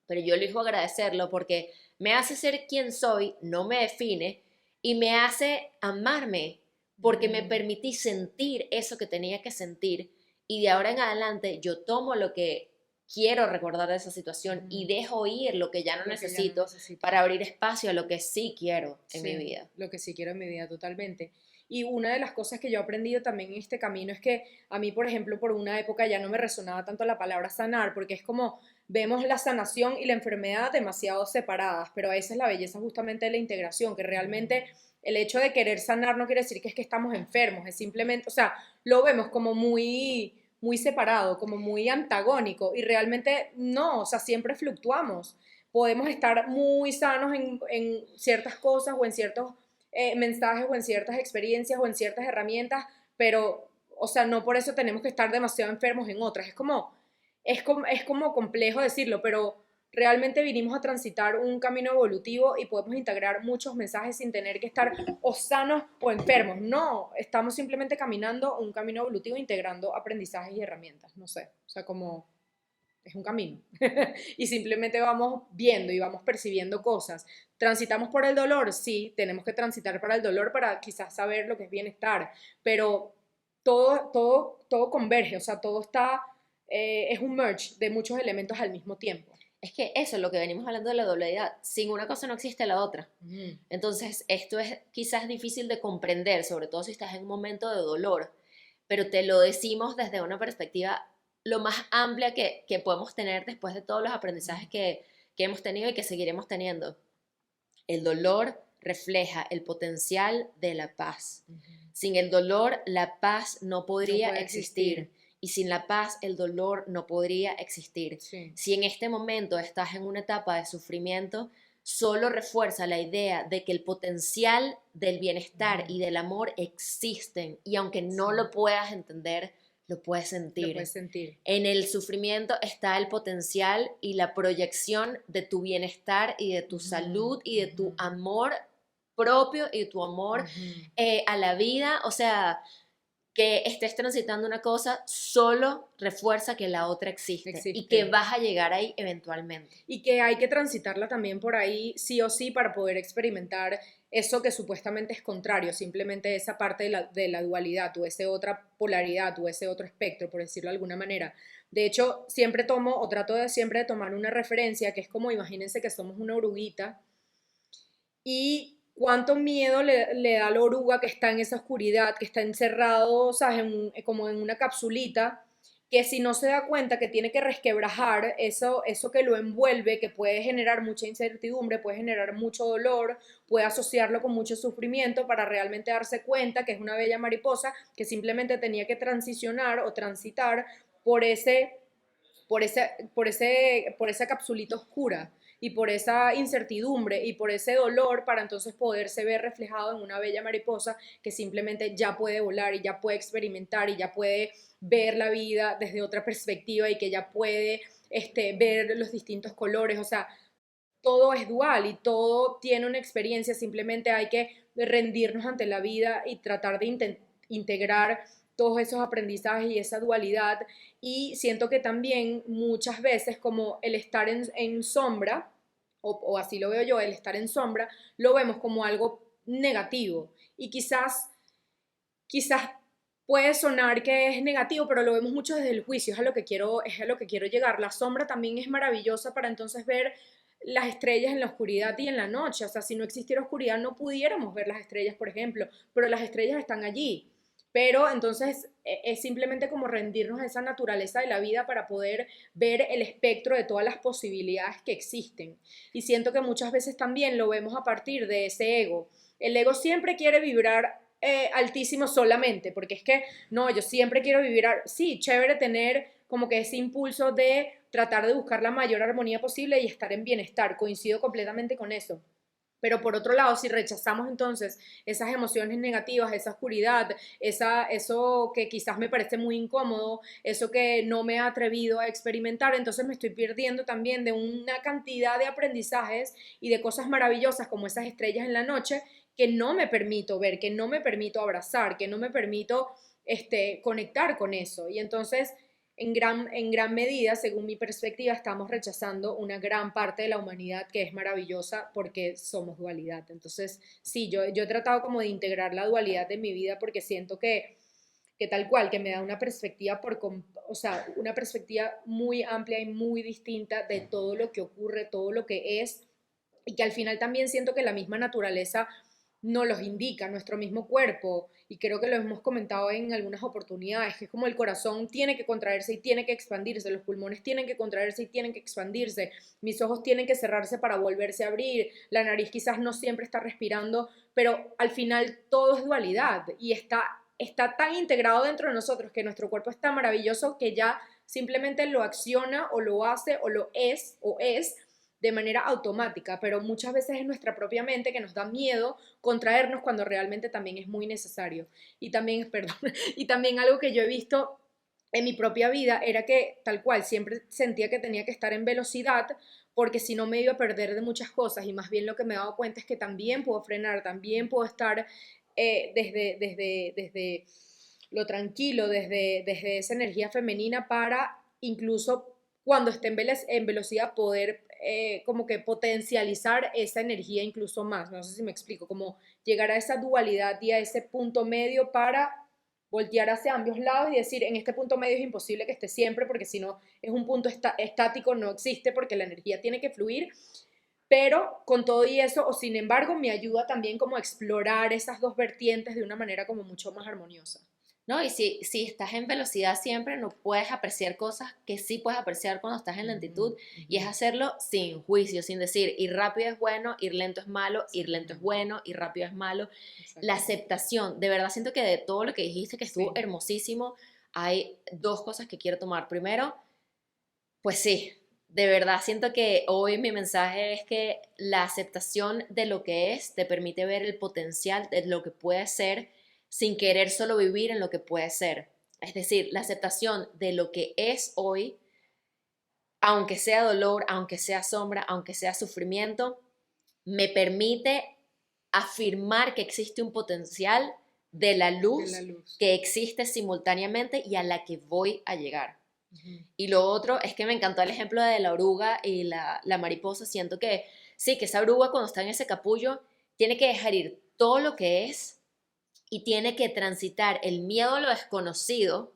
pero yo elijo agradecerlo porque me hace ser quien soy, no me define y me hace amarme porque me permití sentir eso que tenía que sentir y de ahora en adelante yo tomo lo que quiero recordar de esa situación y dejo ir lo que ya no necesito para abrir espacio a lo que sí quiero en mi vida. Lo que sí quiero en mi vida, totalmente. Y una de las cosas que yo he aprendido también en este camino es que a mí, por ejemplo, por una época ya no me resonaba tanto la palabra sanar, porque es como vemos la sanación y la enfermedad demasiado separadas, pero esa es la belleza justamente de la integración, que realmente el hecho de querer sanar no quiere decir que es que estamos enfermos, es simplemente, o sea, lo vemos como muy separado, como muy antagónico, y realmente no, o sea, siempre fluctuamos. Podemos estar muy sanos en ciertas cosas o en ciertos mensajes o en ciertas experiencias o en ciertas herramientas, pero, o sea, no por eso tenemos que estar demasiado enfermos en otras. Es como complejo decirlo, pero realmente vinimos a transitar un camino evolutivo y podemos integrar muchos mensajes sin tener que estar o sanos o enfermos. No, estamos simplemente caminando un camino evolutivo integrando aprendizajes y herramientas. No sé, o sea, como es un camino. Y simplemente vamos viendo y vamos percibiendo cosas. ¿Transitamos por el dolor? Sí, tenemos que transitar para el dolor para quizás saber lo que es bienestar, pero todo converge, o sea, todo está, es un merge de muchos elementos al mismo tiempo. Es que eso es lo que venimos hablando de la dualidad. Sin una cosa no existe la otra. Entonces, esto es quizás difícil de comprender, sobre todo si estás en un momento de dolor, pero te lo decimos desde una perspectiva lo más amplia que podemos tener después de todos los aprendizajes que hemos tenido y que seguiremos teniendo. El dolor refleja el potencial de la paz. Sin el dolor, la paz no podría existir. Y sin la paz, el dolor no podría existir. Sí. Si en este momento estás en una etapa de sufrimiento, solo refuerza la idea de que el potencial del bienestar y del amor existen. Y aunque no lo puedas entender, lo puedes sentir. Lo puedes sentir. En el sufrimiento está el potencial y la proyección de tu bienestar y de tu salud y de tu amor propio y de tu amor a la vida. O sea, que estés transitando una cosa solo refuerza que la otra existe y que Existe. vas a llegar ahí eventualmente. Y que hay que transitarla también por ahí, sí o sí, para poder experimentar eso que supuestamente es contrario, simplemente esa parte de la dualidad o esa otra polaridad o ese otro espectro, por decirlo de alguna manera. De hecho, siempre tomo o trato de siempre de tomar una referencia que es como, imagínense que somos una oruguita y cuánto miedo le da a la oruga que está en esa oscuridad, que está encerrado, ¿sabes? Como en una capsulita, que si no se da cuenta que tiene que resquebrajar eso que lo envuelve, que puede generar mucha incertidumbre, puede generar mucho dolor, puede asociarlo con mucho sufrimiento para realmente darse cuenta que es una bella mariposa que simplemente tenía que transicionar o transitar por por esa capsulita oscura y por esa incertidumbre y por ese dolor para entonces poderse ver reflejado en una bella mariposa que simplemente ya puede volar y ya puede experimentar y ya puede ver la vida desde otra perspectiva y que ya puede ver los distintos colores, o sea, todo es dual y todo tiene una experiencia, simplemente hay que rendirnos ante la vida y tratar de integrar todos esos aprendizajes y esa dualidad. Y siento que también muchas veces como el estar en sombra, o así lo veo yo, el estar en sombra, lo vemos como algo negativo. Y quizás puede sonar que es negativo, pero lo vemos mucho desde el juicio, es a lo que quiero llegar. La sombra también es maravillosa para entonces ver las estrellas en la oscuridad y en la noche. O sea, si no existiera oscuridad no pudiéramos ver las estrellas, por ejemplo, pero las estrellas están allí. Pero entonces es simplemente como rendirnos a esa naturaleza de la vida para poder ver el espectro de todas las posibilidades que existen. Y siento que muchas veces también lo vemos a partir de ese ego. El ego siempre quiere vibrar altísimo solamente, porque es que, no, yo siempre quiero vivir, sí, chévere tener como que ese impulso de tratar de buscar la mayor armonía posible y estar en bienestar, coincido completamente con eso. Pero por otro lado, si rechazamos entonces esas emociones negativas, esa oscuridad, eso que quizás me parece muy incómodo, eso que no me he atrevido a experimentar, entonces me estoy perdiendo también de una cantidad de aprendizajes y de cosas maravillosas como esas estrellas en la noche que no me permito ver, que no me permito abrazar, que no me permito conectar con eso. Y entonces en gran medida, según mi perspectiva, estamos rechazando una gran parte de la humanidad que es maravillosa porque somos dualidad. Entonces, sí, yo he tratado como de integrar la dualidad en mi vida porque siento que tal cual, que me da una perspectiva o sea, una perspectiva muy amplia y muy distinta de todo lo que ocurre, todo lo que es, y que al final también siento que la misma naturaleza nos los indica, nuestro mismo cuerpo, y creo que lo hemos comentado en algunas oportunidades, que es como el corazón tiene que contraerse y tiene que expandirse, los pulmones tienen que contraerse y tienen que expandirse, mis ojos tienen que cerrarse para volverse a abrir, la nariz quizás no siempre está respirando, pero al final todo es dualidad y está tan integrado dentro de nosotros que nuestro cuerpo es tan maravilloso que ya simplemente lo acciona o lo hace o es de manera automática, pero muchas veces es nuestra propia mente que nos da miedo contraernos cuando realmente también es muy necesario. Y también, perdón, y también algo que yo he visto en mi propia vida era que tal cual siempre sentía que tenía que estar en velocidad porque si no me iba a perder de muchas cosas y más bien lo que me he dado cuenta es que también puedo frenar, también puedo estar desde lo tranquilo, desde esa energía femenina para incluso cuando esté en velocidad poder como que potencializar esa energía incluso más. No sé si me explico, como llegar a esa dualidad y a ese punto medio para voltear hacia ambos lados y decir, en este punto medio es imposible que esté siempre porque si no es un punto estático, no existe porque la energía tiene que fluir, pero con todo y eso, o sin embargo, me ayuda también como a explorar esas dos vertientes de una manera como mucho más armoniosa. ¿No? Y si estás en velocidad siempre, no puedes apreciar cosas que sí puedes apreciar cuando estás en Uh lentitud, -huh, uh y es -huh. hacerlo sin juicio, sin decir ir rápido es bueno, ir lento es malo, ir lento es Exactamente, bueno, ir rápido es malo. La exactamente. aceptación, de verdad siento que de todo lo que dijiste, que estuvo Sí. hermosísimo, hay dos cosas que quiero tomar. Primero, pues sí, de verdad siento que hoy mi mensaje es que la aceptación de lo que es te permite ver el potencial de lo que puede ser sin querer solo vivir en lo que puede ser. Es decir, la aceptación de lo que es hoy, aunque sea dolor, aunque sea sombra, aunque sea sufrimiento, me permite afirmar que existe un potencial de la De luz la luz. que existe simultáneamente y a la que voy a llegar. Ujú. Y lo otro es que me encantó el ejemplo de la oruga y la mariposa. Siento que sí, que esa oruga cuando está en ese capullo tiene que dejar ir todo lo que es y tiene que transitar el miedo a lo desconocido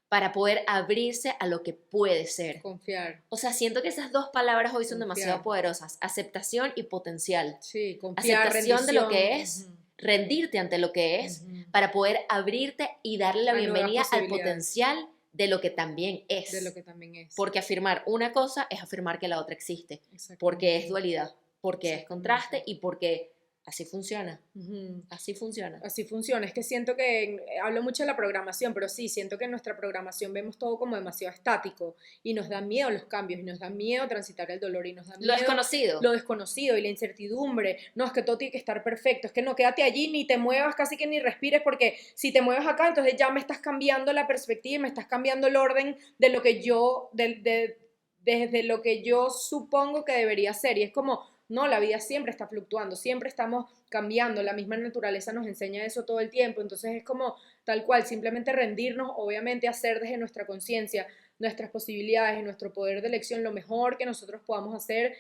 para poder abrirse a lo que puede ser. Confiar. O sea, siento que esas dos palabras hoy son demasiado Confiar. poderosas, aceptación y potencial. Sí, confiar, Aceptación de lo que rendición. es, Ujú. rendirte ante lo que es, Ujú. para poder abrirte y darle la A nuevas bienvenida al posibilidades potencial de lo que también de lo es. que también es. Porque afirmar una cosa es afirmar que la otra existe, porque es Exactamente. dualidad, porque es contraste Exactamente. y porque así funciona, Ujú. así funciona. Así funciona. Es que siento que, hablo mucho de la programación, pero sí, siento que en nuestra programación vemos todo como demasiado estático y nos da miedo los cambios y nos da miedo transitar el dolor y nos da Lo miedo desconocido. lo desconocido y la incertidumbre. No, es que todo tiene que estar perfecto, es que no, quédate allí, ni te muevas, casi que ni respires, porque si te mueves acá, entonces ya me estás cambiando la perspectiva, me estás cambiando el orden de lo que yo, desde lo que yo supongo que debería ser. Y es como, no, la vida siempre está fluctuando, siempre estamos cambiando, la misma naturaleza nos enseña eso todo el tiempo, entonces es como tal cual, simplemente rendirnos, obviamente hacer desde nuestra conciencia, nuestras posibilidades y nuestro poder de elección lo mejor que nosotros podamos hacer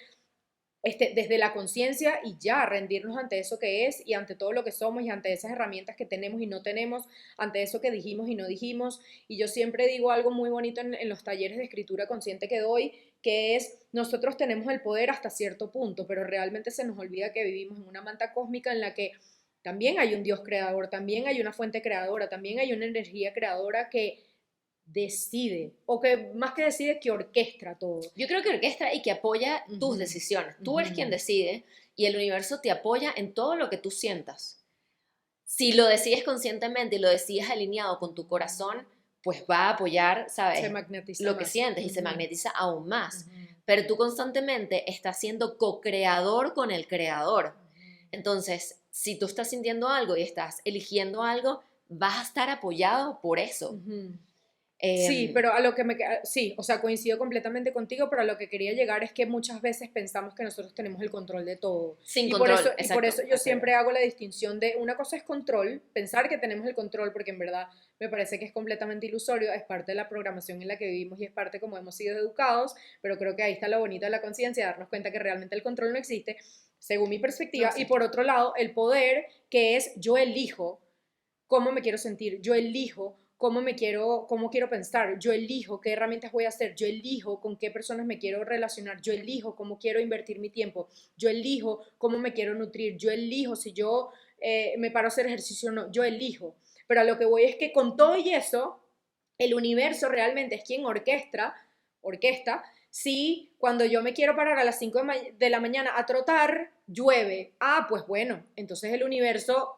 desde la conciencia y ya rendirnos ante eso que es y ante todo lo que somos y ante esas herramientas que tenemos y no tenemos, ante eso que dijimos y no dijimos. Y yo siempre digo algo muy bonito en los talleres de escritura consciente que doy, que es, nosotros tenemos el poder hasta cierto punto, pero realmente se nos olvida que vivimos en una manta cósmica en la que también hay un Dios creador, también hay una fuente creadora, también hay una energía creadora que decide, o que más que decide, que orquestra todo. Yo creo que orquestra y que apoya tus Ujú, decisiones. Tú eres quien ujú. decide y el universo te apoya en todo lo que tú sientas. Si lo decides conscientemente y lo decides alineado con tu corazón, pues va a apoyar, Se ¿sabes? magnetiza Lo que más. sientes y se Ujú, magnetiza aún más. ujú, Pero tú constantemente estás siendo co-creador con el creador. ujú. Entonces, si tú estás sintiendo algo y estás eligiendo algo, vas a estar apoyado por eso. Ujú. Sí, Em, pero a lo que sí, o sea, coincido completamente contigo, pero a lo que quería llegar es que muchas veces pensamos que nosotros tenemos el control de todo. sin Y por eso, control, y por exacto. eso yo siempre hago la distinción de una cosa es control, pensar que tenemos el control, porque en verdad me parece que es completamente ilusorio, es parte de la programación en la que vivimos y es parte como hemos sido educados, pero creo que ahí está lo bonito de la conciencia, darnos cuenta que realmente el control no existe, según mi No, perspectiva, y sí. por otro lado, el poder, que es yo elijo cómo me quiero sentir, yo elijo cómo quiero pensar, yo elijo qué herramientas voy a hacer, yo elijo con qué personas me quiero relacionar, yo elijo cómo quiero invertir mi tiempo, yo elijo cómo me quiero nutrir, yo elijo si yo me paro a hacer ejercicio o no, yo elijo. Pero a lo que voy es que con todo y eso, el universo realmente es quien orquesta, si cuando yo me quiero parar a las 5 de la mañana a trotar, llueve, pues bueno, entonces el universo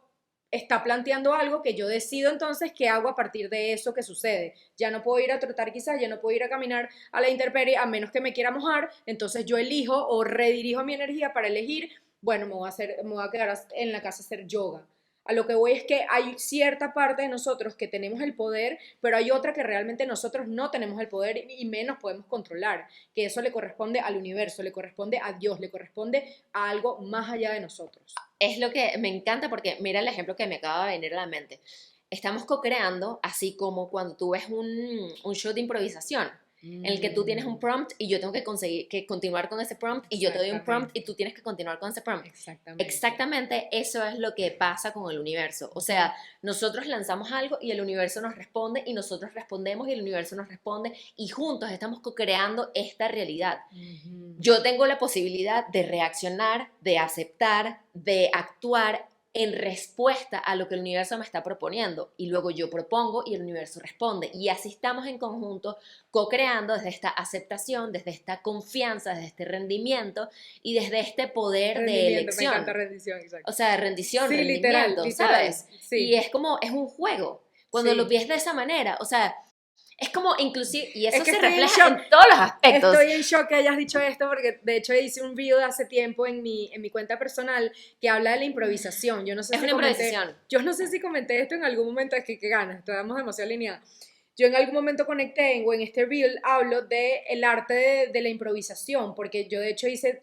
está planteando algo que yo decido entonces qué hago a partir de eso que sucede. Ya no puedo ir a trotar quizás, ya no puedo ir a caminar a la intemperie a menos que me quiera mojar, entonces yo elijo o redirijo mi energía para elegir, bueno, me voy a quedar en la casa a hacer yoga. A lo que voy es que hay cierta parte de nosotros que tenemos el poder, pero hay otra que realmente nosotros no tenemos el poder y menos podemos controlar, que eso le corresponde al universo, le corresponde a Dios, le corresponde a algo más allá de nosotros. Es lo que me encanta porque mira el ejemplo que me acaba de venir a la mente. Estamos co-creando, así como cuando tú ves un show de improvisación, en el que tú tienes un prompt y yo tengo que conseguir que continuar con ese prompt y yo te doy un prompt y Exactamente, tú tienes que continuar con ese prompt. exactamente. Exactamente eso es lo que pasa con el universo. O sea, nosotros lanzamos algo y el universo nos responde y nosotros respondemos y el universo nos responde y juntos estamos co-creando esta realidad. Yo tengo la posibilidad de reaccionar, de aceptar, de actuar en respuesta a lo que el universo me está proponiendo y luego yo propongo y el universo responde y así estamos en conjunto co-creando desde esta aceptación, desde esta confianza, desde este rendimiento y desde este poder de Rendimiento, me encanta elección, rendición, exacto. o sea, de rendición, Sí, literal, rendimiento, literal, ¿sabes? Y sí, es como, es un juego, cuando lo sí. ves de esa manera, o sea, es como inclusive, y Es eso que se estoy en refleja shock, en todos los aspectos. estoy en shock que hayas dicho esto porque de hecho hice un video de hace tiempo en mi cuenta personal que habla de la improvisación. Es una improvisación. Yo no sé si comenté esto en algún momento, es que qué ganas, estamos demasiado alineados. Yo en algún momento conecté o en este reel hablo de el arte de la improvisación, porque yo de hecho hice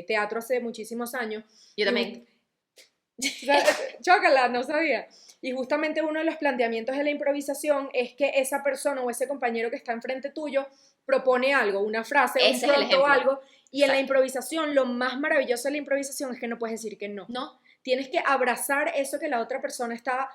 teatro hace muchísimos años Yo y también. O sea, chócala, no sabía. Y justamente uno de los planteamientos de la improvisación es que esa persona o ese compañero que está enfrente tuyo propone algo, una frase, un Ese es el pronto o ejemplo. algo, y en la Exacto. improvisación lo más maravilloso de la improvisación es que no puedes decir que no. No, Tienes que abrazar eso que la otra persona está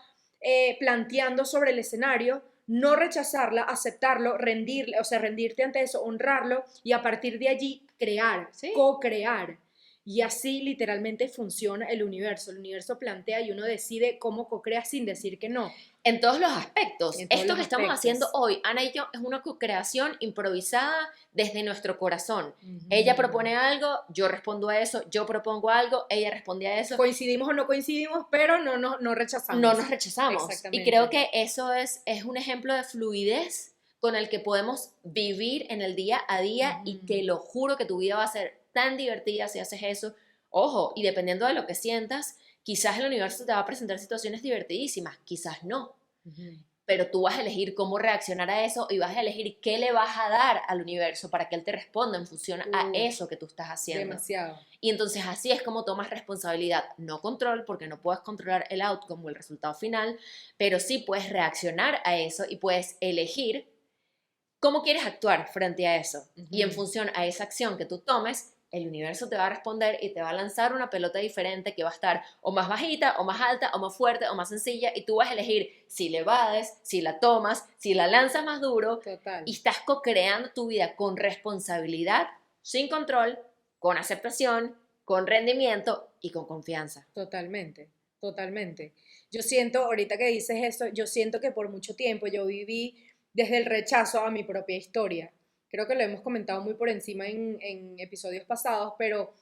planteando sobre el escenario, no rechazarla, aceptarlo, rendirle, o sea, rendirte ante eso, honrarlo y a partir de allí crear, sí. co-crear. Y así literalmente funciona el universo. El universo plantea y uno decide cómo co-crea sin decir que no, En todos los aspectos. en todos Esto los que estamos haciendo aspectos. hoy, Ana y yo, es una co-creación improvisada desde nuestro corazón. Ella Ujú. propone algo, yo respondo a eso, yo propongo algo, ella responde a eso. Coincidimos o no coincidimos, pero no No rechazamos. nos rechazamos. Y creo Exactamente. que eso es un ejemplo de fluidez con el que podemos vivir en el día a día y Ujú. que lo juro que tu vida va a ser tan divertida si haces eso. Ojo, y dependiendo de lo que sientas, quizás el universo te va a presentar situaciones divertidísimas, quizás no, Ujú. pero tú vas a elegir cómo reaccionar a eso y vas a elegir qué le vas a dar al universo para que él te responda en función a Uf, eso que tú estás haciendo. demasiado. Y entonces así es como tomas responsabilidad, no control, porque no puedes controlar el outcome o el resultado final, pero sí puedes reaccionar a eso y puedes elegir cómo quieres actuar frente a eso. Y en Ujú. función a esa acción que tú tomes, el universo te va a responder y te va a lanzar una pelota diferente que va a estar o más bajita, o más alta, o más fuerte, o más sencilla, y tú vas a elegir si le evades, si la tomas, si la lanzas más duro, Total. y estás co-creando tu vida con responsabilidad, sin control, con aceptación, con rendimiento y con confianza. Totalmente, totalmente. Yo siento, ahorita que dices eso, yo siento que por mucho tiempo yo viví desde el rechazo a mi propia historia. Creo que lo hemos comentado muy por encima en episodios pasados, pero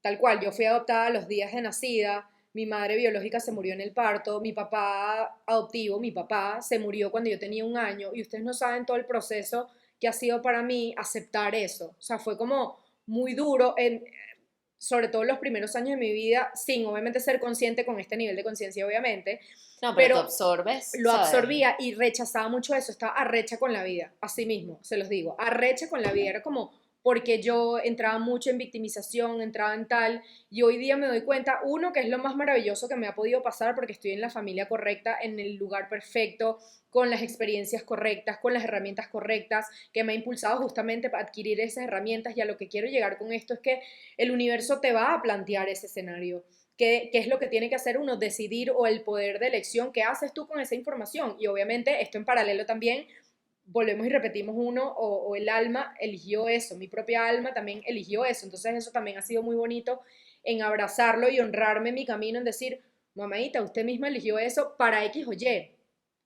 tal cual, yo fui adoptada a los días de nacida, mi madre biológica se murió en el parto, mi papá adoptivo, mi papá, se murió cuando yo tenía 1 año y ustedes no saben todo el proceso que ha sido para mí aceptar eso. O sea, fue como muy duro, sobre todo en los primeros años de mi vida, sin obviamente ser consciente con este nivel de conciencia, obviamente, No, pero tú pero absorbes, lo ¿sabes? absorbía y rechazaba mucho eso, estaba arrecha con la vida, así mismo, se los digo, arrecha con la vida, era como porque yo entraba mucho en victimización, entraba en tal, y hoy día me doy cuenta, uno, que es lo más maravilloso que me ha podido pasar porque estoy en la familia correcta, en el lugar perfecto, con las experiencias correctas, con las herramientas correctas, que me ha impulsado justamente a adquirir esas herramientas y a lo que quiero llegar con esto es que el universo te va a plantear ese escenario. ¿Qué es lo que tiene que hacer uno? Decidir o el poder de elección. ¿Qué haces tú con esa información? Y obviamente esto en paralelo también, volvemos y repetimos uno, o el alma eligió eso, mi propia alma también eligió eso. Entonces eso también ha sido muy bonito en abrazarlo y honrarme mi camino, en decir, mamadita, usted misma eligió eso para X o Y,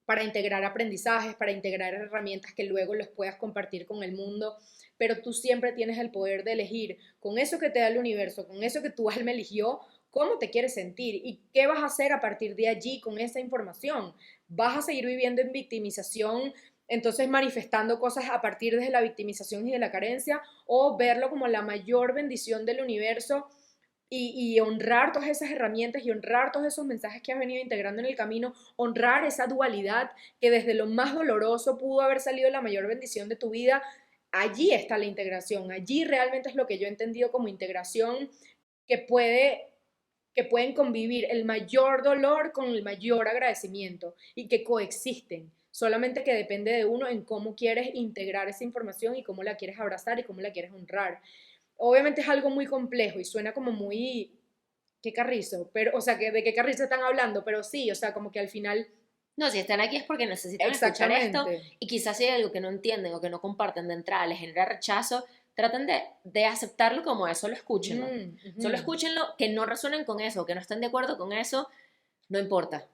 para integrar aprendizajes, para integrar herramientas que luego los puedas compartir con el mundo, pero tú siempre tienes el poder de elegir con eso que te da el universo, con eso que tu alma eligió, cómo te quieres sentir y qué vas a hacer a partir de allí con esa información. ¿Vas a seguir viviendo en victimización, entonces manifestando cosas a partir de la victimización y de la carencia, o verlo como la mayor bendición del universo y honrar todas esas herramientas y honrar todos esos mensajes que has venido integrando en el camino, honrar esa dualidad que desde lo más doloroso pudo haber salido la mayor bendición de tu vida? Allí está la integración, allí realmente es lo que yo he entendido como integración, que que pueden convivir el mayor dolor con el mayor agradecimiento y que coexisten. Solamente que depende de uno en cómo quieres integrar esa información y cómo la quieres abrazar y cómo la quieres honrar. Obviamente es algo muy complejo y suena como muy, qué carrizo, pero, o sea, que de qué carrizo están hablando, pero sí, o sea, como que al final, No, si están aquí es porque necesitan escuchar esto exactamente. y quizás si hay algo que no entienden o que no comparten de entrada, les genera rechazo, traten de aceptarlo como es, Ujú, solo ujú. escúchenlo, que no resuenen con eso, que no estén de acuerdo con eso, no importa.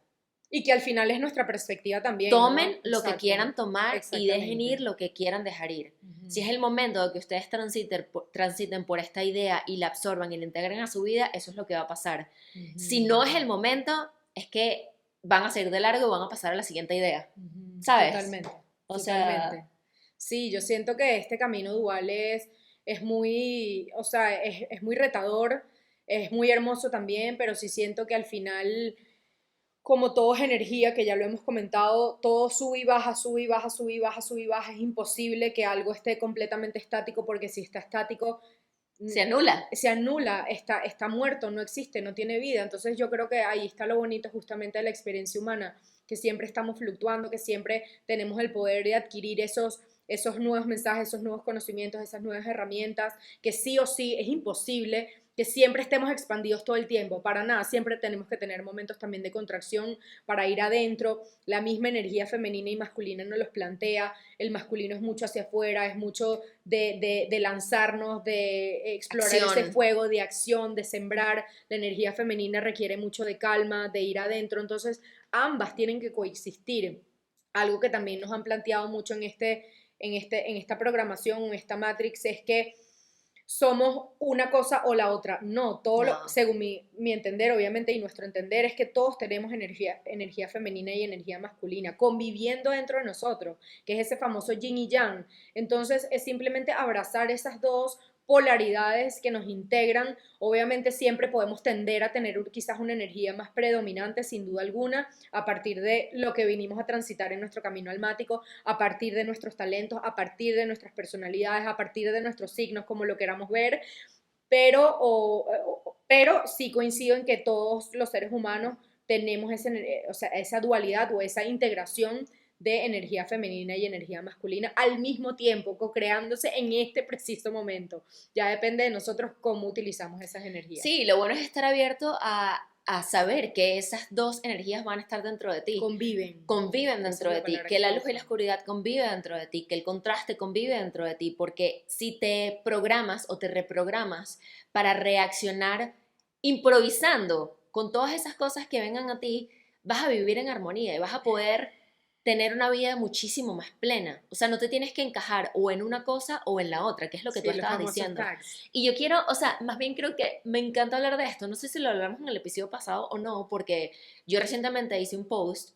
Y que al final es nuestra perspectiva también, Tomen ¿no? lo que Exacto, quieran tomar y dejen ir exactamente. lo que quieran dejar ir. Si Ujú, es el momento de que ustedes transiten por esta idea y la absorban y la integren a su vida, eso es lo que va a pasar. Si ujú, no es el momento, es que van a seguir de largo y van a pasar a la siguiente idea, ujú. ¿sabes? Totalmente, O sea, totalmente. Sí, yo siento que este camino dual es muy, o sea, es muy retador, es muy hermoso también, pero sí siento que al final como todo es energía, que ya lo hemos comentado, todo sube y baja, sube y baja, sube y baja, sube y baja. Es imposible que algo esté completamente estático porque si está estático Se anula. está muerto, no existe, no tiene vida. Entonces yo creo que ahí está lo bonito justamente de la experiencia humana, que siempre estamos fluctuando, que siempre tenemos el poder de adquirir esos nuevos mensajes, esos nuevos conocimientos, esas nuevas herramientas, que sí o sí es imposible que siempre estemos expandidos todo el tiempo, para nada, siempre tenemos que tener momentos también de contracción para ir adentro, la misma energía femenina y masculina nos los plantea, el masculino es mucho hacia afuera, es mucho de lanzarnos, de explorar Acción. ese fuego, de acción, de sembrar, la energía femenina requiere mucho de calma, de ir adentro, entonces ambas tienen que coexistir, algo que también nos han planteado mucho en esta programación, en esta Matrix, es que somos una cosa o la otra. No, No. según mi entender, obviamente, y nuestro entender, es que todos tenemos energía femenina y energía masculina conviviendo dentro de nosotros, que es ese famoso yin y yang. Entonces, es simplemente abrazar esas dos polaridades que nos integran. Obviamente siempre podemos tender a tener quizás una energía más predominante, sin duda alguna, a partir de lo que vinimos a transitar en nuestro camino almático, a partir de nuestros talentos, a partir de nuestras personalidades, a partir de nuestros signos, como lo queramos ver, pero sí coincido en que todos los seres humanos tenemos esa dualidad o esa integración de energía femenina y energía masculina al mismo tiempo, co-creándose en este preciso momento. Ya depende de nosotros cómo utilizamos esas energías. Sí, lo bueno es estar abierto a saber que esas dos energías van a estar dentro de ti. Conviven dentro de ti, que la luz y la oscuridad conviven dentro de ti, que el contraste convive dentro de ti, porque si te programas o te reprogramas para reaccionar improvisando con todas esas cosas que vengan a ti, vas a vivir en armonía y vas a poder tener una vida muchísimo más plena. O sea, no te tienes que encajar o en una cosa o en la otra, que es lo que tú estabas diciendo. Tags. Y yo quiero, o sea, más bien creo que me encanta hablar de esto. No sé si lo hablamos en el episodio pasado o no, porque yo recientemente hice un post.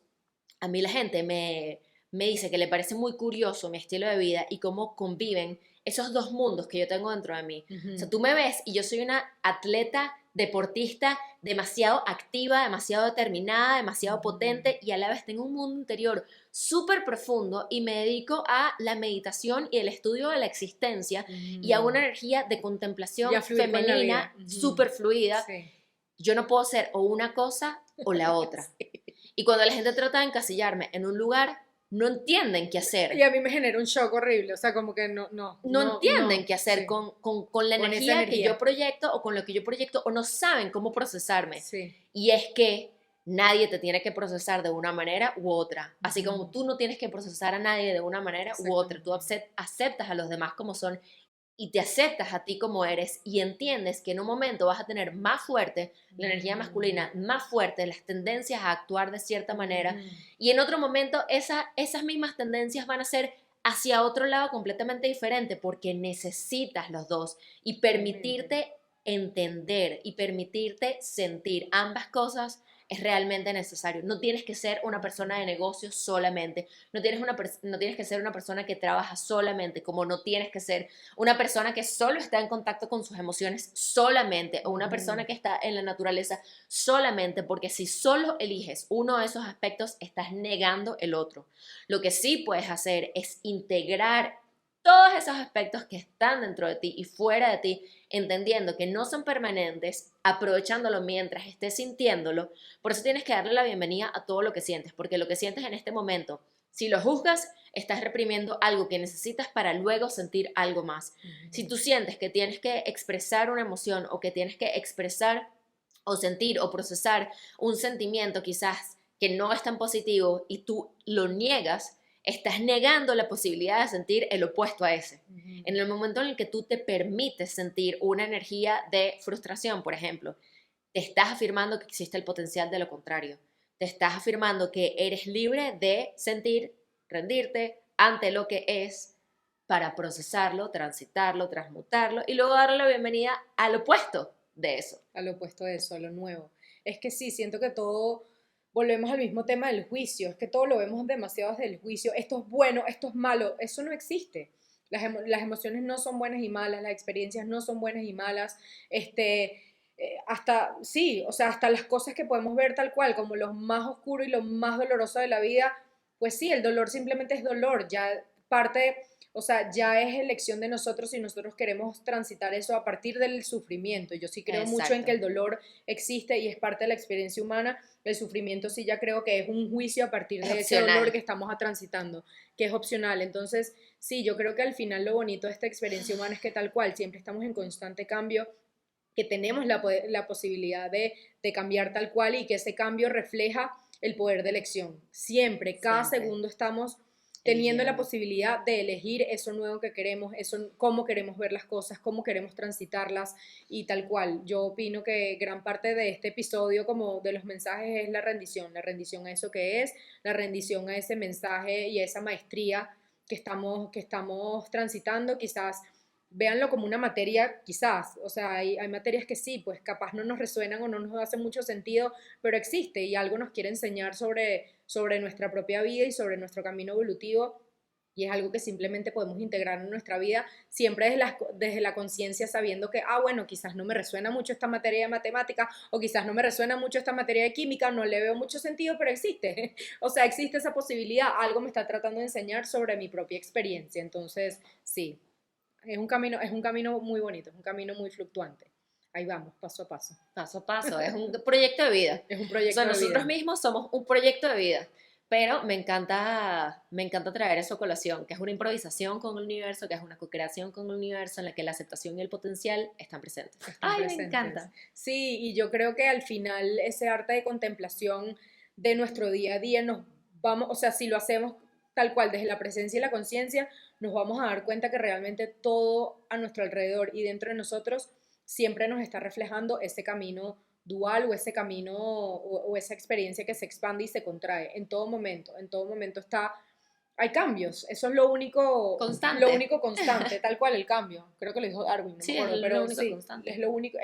A mí la gente me dice que le parece muy curioso mi estilo de vida y cómo conviven esos dos mundos que yo tengo dentro de mí. O sea, tú me ves y yo soy una atleta, deportista, demasiado activa, demasiado determinada, demasiado potente y a la vez tengo un mundo interior súper profundo y me dedico a la meditación y el estudio de la existencia y a una energía de contemplación femenina súper fluida. Sí. Yo no puedo ser o una cosa o la otra. Sí. Y cuando la gente trata de encasillarme en un lugar, no entienden qué hacer. Y a mí me genera un shock horrible, o sea, como que no entienden qué hacer sí. con la energía que yo proyecto o con lo que yo proyecto o no saben cómo procesarme. Sí. Y es que nadie te tiene que procesar de una manera u otra, así como tú no tienes que procesar a nadie de una manera u otra, tú aceptas a los demás como son y te aceptas a ti como eres y entiendes que en un momento vas a tener más fuerte la energía masculina, más fuerte las tendencias a actuar de cierta manera y en otro momento esas mismas tendencias van a ser hacia otro lado completamente diferente porque necesitas los dos y permitirte entender y permitirte sentir ambas cosas es realmente necesario. No tienes que ser una persona de negocios solamente, no tienes que ser una persona que trabaja solamente, como no tienes que ser una persona que solo está en contacto con sus emociones solamente, o una persona que está en la naturaleza solamente, porque si solo eliges uno de esos aspectos, estás negando el otro. Lo que sí puedes hacer es integrar todos esos aspectos que están dentro de ti y fuera de ti, entendiendo que no son permanentes, aprovechándolo mientras estés sintiéndolo. Por eso tienes que darle la bienvenida a todo lo que sientes, porque lo que sientes en este momento, si lo juzgas, estás reprimiendo algo que necesitas para luego sentir algo más. Si tú sientes que tienes que expresar una emoción o que tienes que expresar o sentir o procesar un sentimiento quizás que no es tan positivo y tú lo niegas, estás negando la posibilidad de sentir el opuesto a ese. En el momento en el que tú te permites sentir una energía de frustración, por ejemplo, te estás afirmando que existe el potencial de lo contrario. Te estás afirmando que eres libre de sentir, rendirte ante lo que es para procesarlo, transitarlo, transmutarlo y luego darle la bienvenida al opuesto de eso. Al opuesto de eso, a lo nuevo. Es que sí, siento que todo... Volvemos al mismo tema del juicio, es que todo lo vemos demasiado desde el juicio, esto es bueno, esto es malo, eso no existe. Las emociones no son buenas y malas, las experiencias no son buenas y malas, hasta las cosas que podemos ver tal cual, como lo más oscuro y lo más doloroso de la vida, pues sí, el dolor simplemente es dolor, ya parte o sea, ya es elección de nosotros si nosotros queremos transitar eso a partir del sufrimiento. Yo sí creo mucho en que Exacto. el dolor existe y es parte de la experiencia humana. El sufrimiento sí ya creo que es un juicio a partir Es de ese dolor opcional. que estamos transitando, que es opcional. Entonces, sí, yo creo que al final lo bonito de esta experiencia humana es que tal cual, siempre estamos en constante cambio, que tenemos la posibilidad de cambiar tal cual y que ese cambio refleja el poder de elección. Siempre, cada Siempre segundo estamos teniendo la eligiendo. posibilidad de elegir eso nuevo que queremos, eso, cómo queremos ver las cosas, cómo queremos transitarlas y tal cual. Yo opino que gran parte de este episodio, como de los mensajes, es la rendición a eso que es, la rendición a ese mensaje y a esa maestría que estamos transitando. Quizás véanlo como una materia, quizás, o sea, hay materias que sí, pues capaz no nos resuenan o no nos hacen mucho sentido, pero existe y algo nos quiere enseñar sobre nuestra propia vida y sobre nuestro camino evolutivo, y es algo que simplemente podemos integrar en nuestra vida, siempre desde la conciencia, sabiendo que, bueno, quizás no me resuena mucho esta materia de matemática, o quizás no me resuena mucho esta materia de química, no le veo mucho sentido, pero existe, o sea, existe esa posibilidad, algo me está tratando de enseñar sobre mi propia experiencia. Entonces, sí, es un camino muy bonito, es un camino muy fluctuante. Ahí vamos, paso a paso. Paso a paso, es un proyecto de vida. Es un O sea, proyecto de nosotros vida. mismos somos un proyecto de vida. Pero me encanta traer eso a colación, que es una improvisación con el universo, que es una co-creación con el universo en la que la aceptación y el potencial están presentes. Están Ay, me presentes. encanta. Sí, y yo creo que al final ese arte de contemplación de nuestro día a día nos vamos, o sea, si lo hacemos tal cual desde la presencia y la conciencia, nos vamos a dar cuenta que realmente todo a nuestro alrededor y dentro de nosotros siempre nos está reflejando ese camino dual o ese camino o esa experiencia que se expande y se contrae en todo momento está, hay cambios, eso es lo Constante. único constante, tal cual el cambio, creo que lo dijo Darwin, no me Sí, es acuerdo, lo pero único sí, constante. es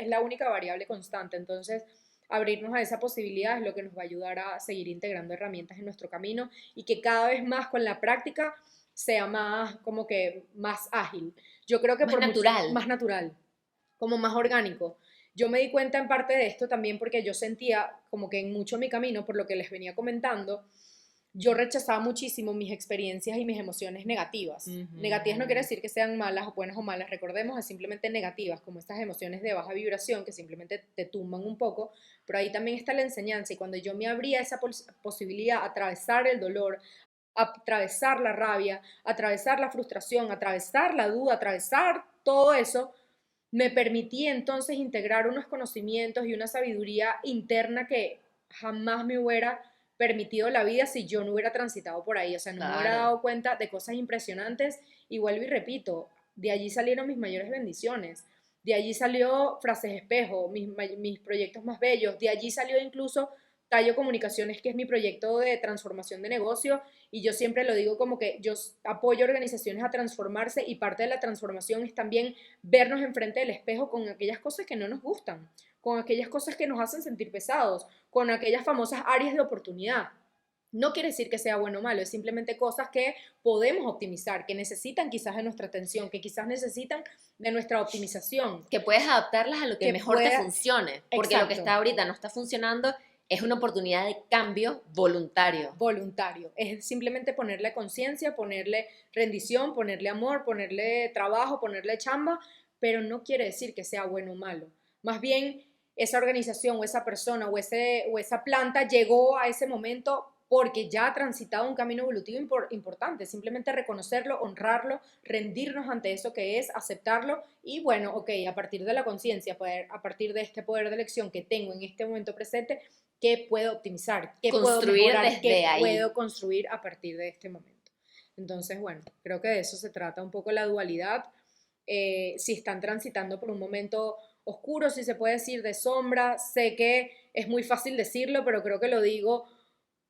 la única variable constante. Entonces, abrirnos a esa posibilidad es lo que nos va a ayudar a seguir integrando herramientas en nuestro camino y que cada vez más con la práctica sea más, como que más ágil. Yo creo que Más por mucho, natural. más natural, como más orgánico. Yo me di cuenta en parte de esto también porque yo sentía como que en mucho mi camino, por lo que les venía comentando, yo rechazaba muchísimo mis experiencias y mis emociones negativas. Negativas no quiere Ujú. decir que sean malas o buenas o malas, recordemos, es simplemente negativas, como estas emociones de baja vibración que simplemente te tumban un poco, pero ahí también está la enseñanza y cuando yo me abría esa posibilidad a atravesar el dolor, a atravesar la rabia, a atravesar la frustración, a atravesar la duda, a atravesar todo eso, me permití entonces integrar unos conocimientos y una sabiduría interna que jamás me hubiera permitido la vida si yo no hubiera transitado por ahí, o sea, no me hubiera Claro. dado cuenta de cosas impresionantes y vuelvo y repito, de allí salieron mis mayores bendiciones, de allí salió Frases Espejo, mis proyectos más bellos, de allí salió incluso Tallo Comunicaciones, que es mi proyecto de transformación de negocio, y yo siempre lo digo como que yo apoyo organizaciones a transformarse y parte de la transformación es también vernos enfrente del espejo con aquellas cosas que no nos gustan, con aquellas cosas que nos hacen sentir pesados, con aquellas famosas áreas de oportunidad. No quiere decir que sea bueno o malo, es simplemente cosas que podemos optimizar, que necesitan quizás de nuestra atención, que quizás necesitan de nuestra optimización, Que puedes adaptarlas a lo que que mejor te pueda, funcione, porque lo que exacto, está ahorita no está funcionando es una oportunidad de cambio voluntario. voluntario. Es simplemente ponerle conciencia, ponerle rendición, ponerle amor, ponerle trabajo, ponerle chamba, pero no quiere decir que sea bueno o malo. Más bien, esa organización o esa persona o esa planta llegó a ese momento porque ya ha transitado un camino evolutivo importante. Simplemente reconocerlo, honrarlo, rendirnos ante eso que es, aceptarlo y bueno, ok, a partir de la conciencia, a partir de este poder de elección que tengo en este momento presente, qué puedo optimizar, qué puedo Construir mejorar, desde qué ahí. puedo construir a partir de este momento. Entonces, bueno, creo que de eso se trata un poco la dualidad. Si están transitando por un momento oscuro, si se puede decir, de sombra, sé que es muy fácil decirlo, pero creo que lo digo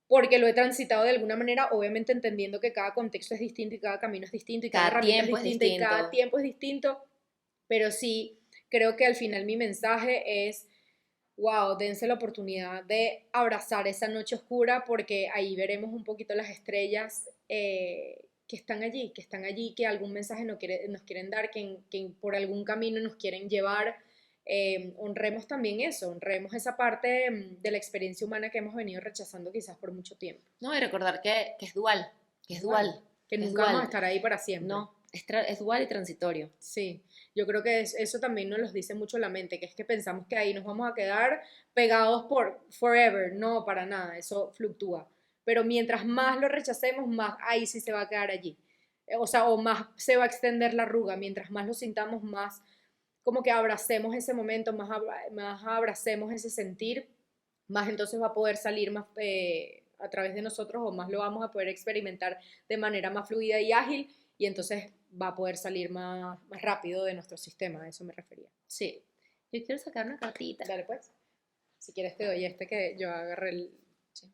porque lo he transitado de alguna manera, obviamente entendiendo que cada contexto es distinto y cada camino es distinto y cada Cada herramienta es tiempo es distinta y cada distinto. tiempo es distinto, pero sí creo que al final mi mensaje es wow, dense la oportunidad de abrazar esa noche oscura porque ahí veremos un poquito las estrellas que están allí, que algún mensaje nos quieren dar, que por algún camino nos quieren llevar. Honremos también eso, honremos esa parte de la experiencia humana que hemos venido rechazando quizás por mucho tiempo. No, y recordar que es dual, que Es es dual, dual, que que es nunca vamos a dual. estar ahí para siempre. No, Es dual y transitorio. Sí, yo creo que eso también nos lo dice mucho la mente, que es que pensamos que ahí nos vamos a quedar pegados por forever. No, para nada, eso fluctúa. Pero mientras más lo rechacemos, más ahí sí se va a quedar allí. O sea, o más se va a extender la arruga. Mientras más lo sintamos, más como que abracemos ese momento, más abracemos ese sentir, más entonces va a poder salir más a través de nosotros o más lo vamos a poder experimentar de manera más fluida y ágil y entonces va a poder salir más rápido de nuestro sistema, a eso me refería. Sí. Yo quiero sacar una cartita. Dale pues, si quieres te doy este que yo agarré el... Sí.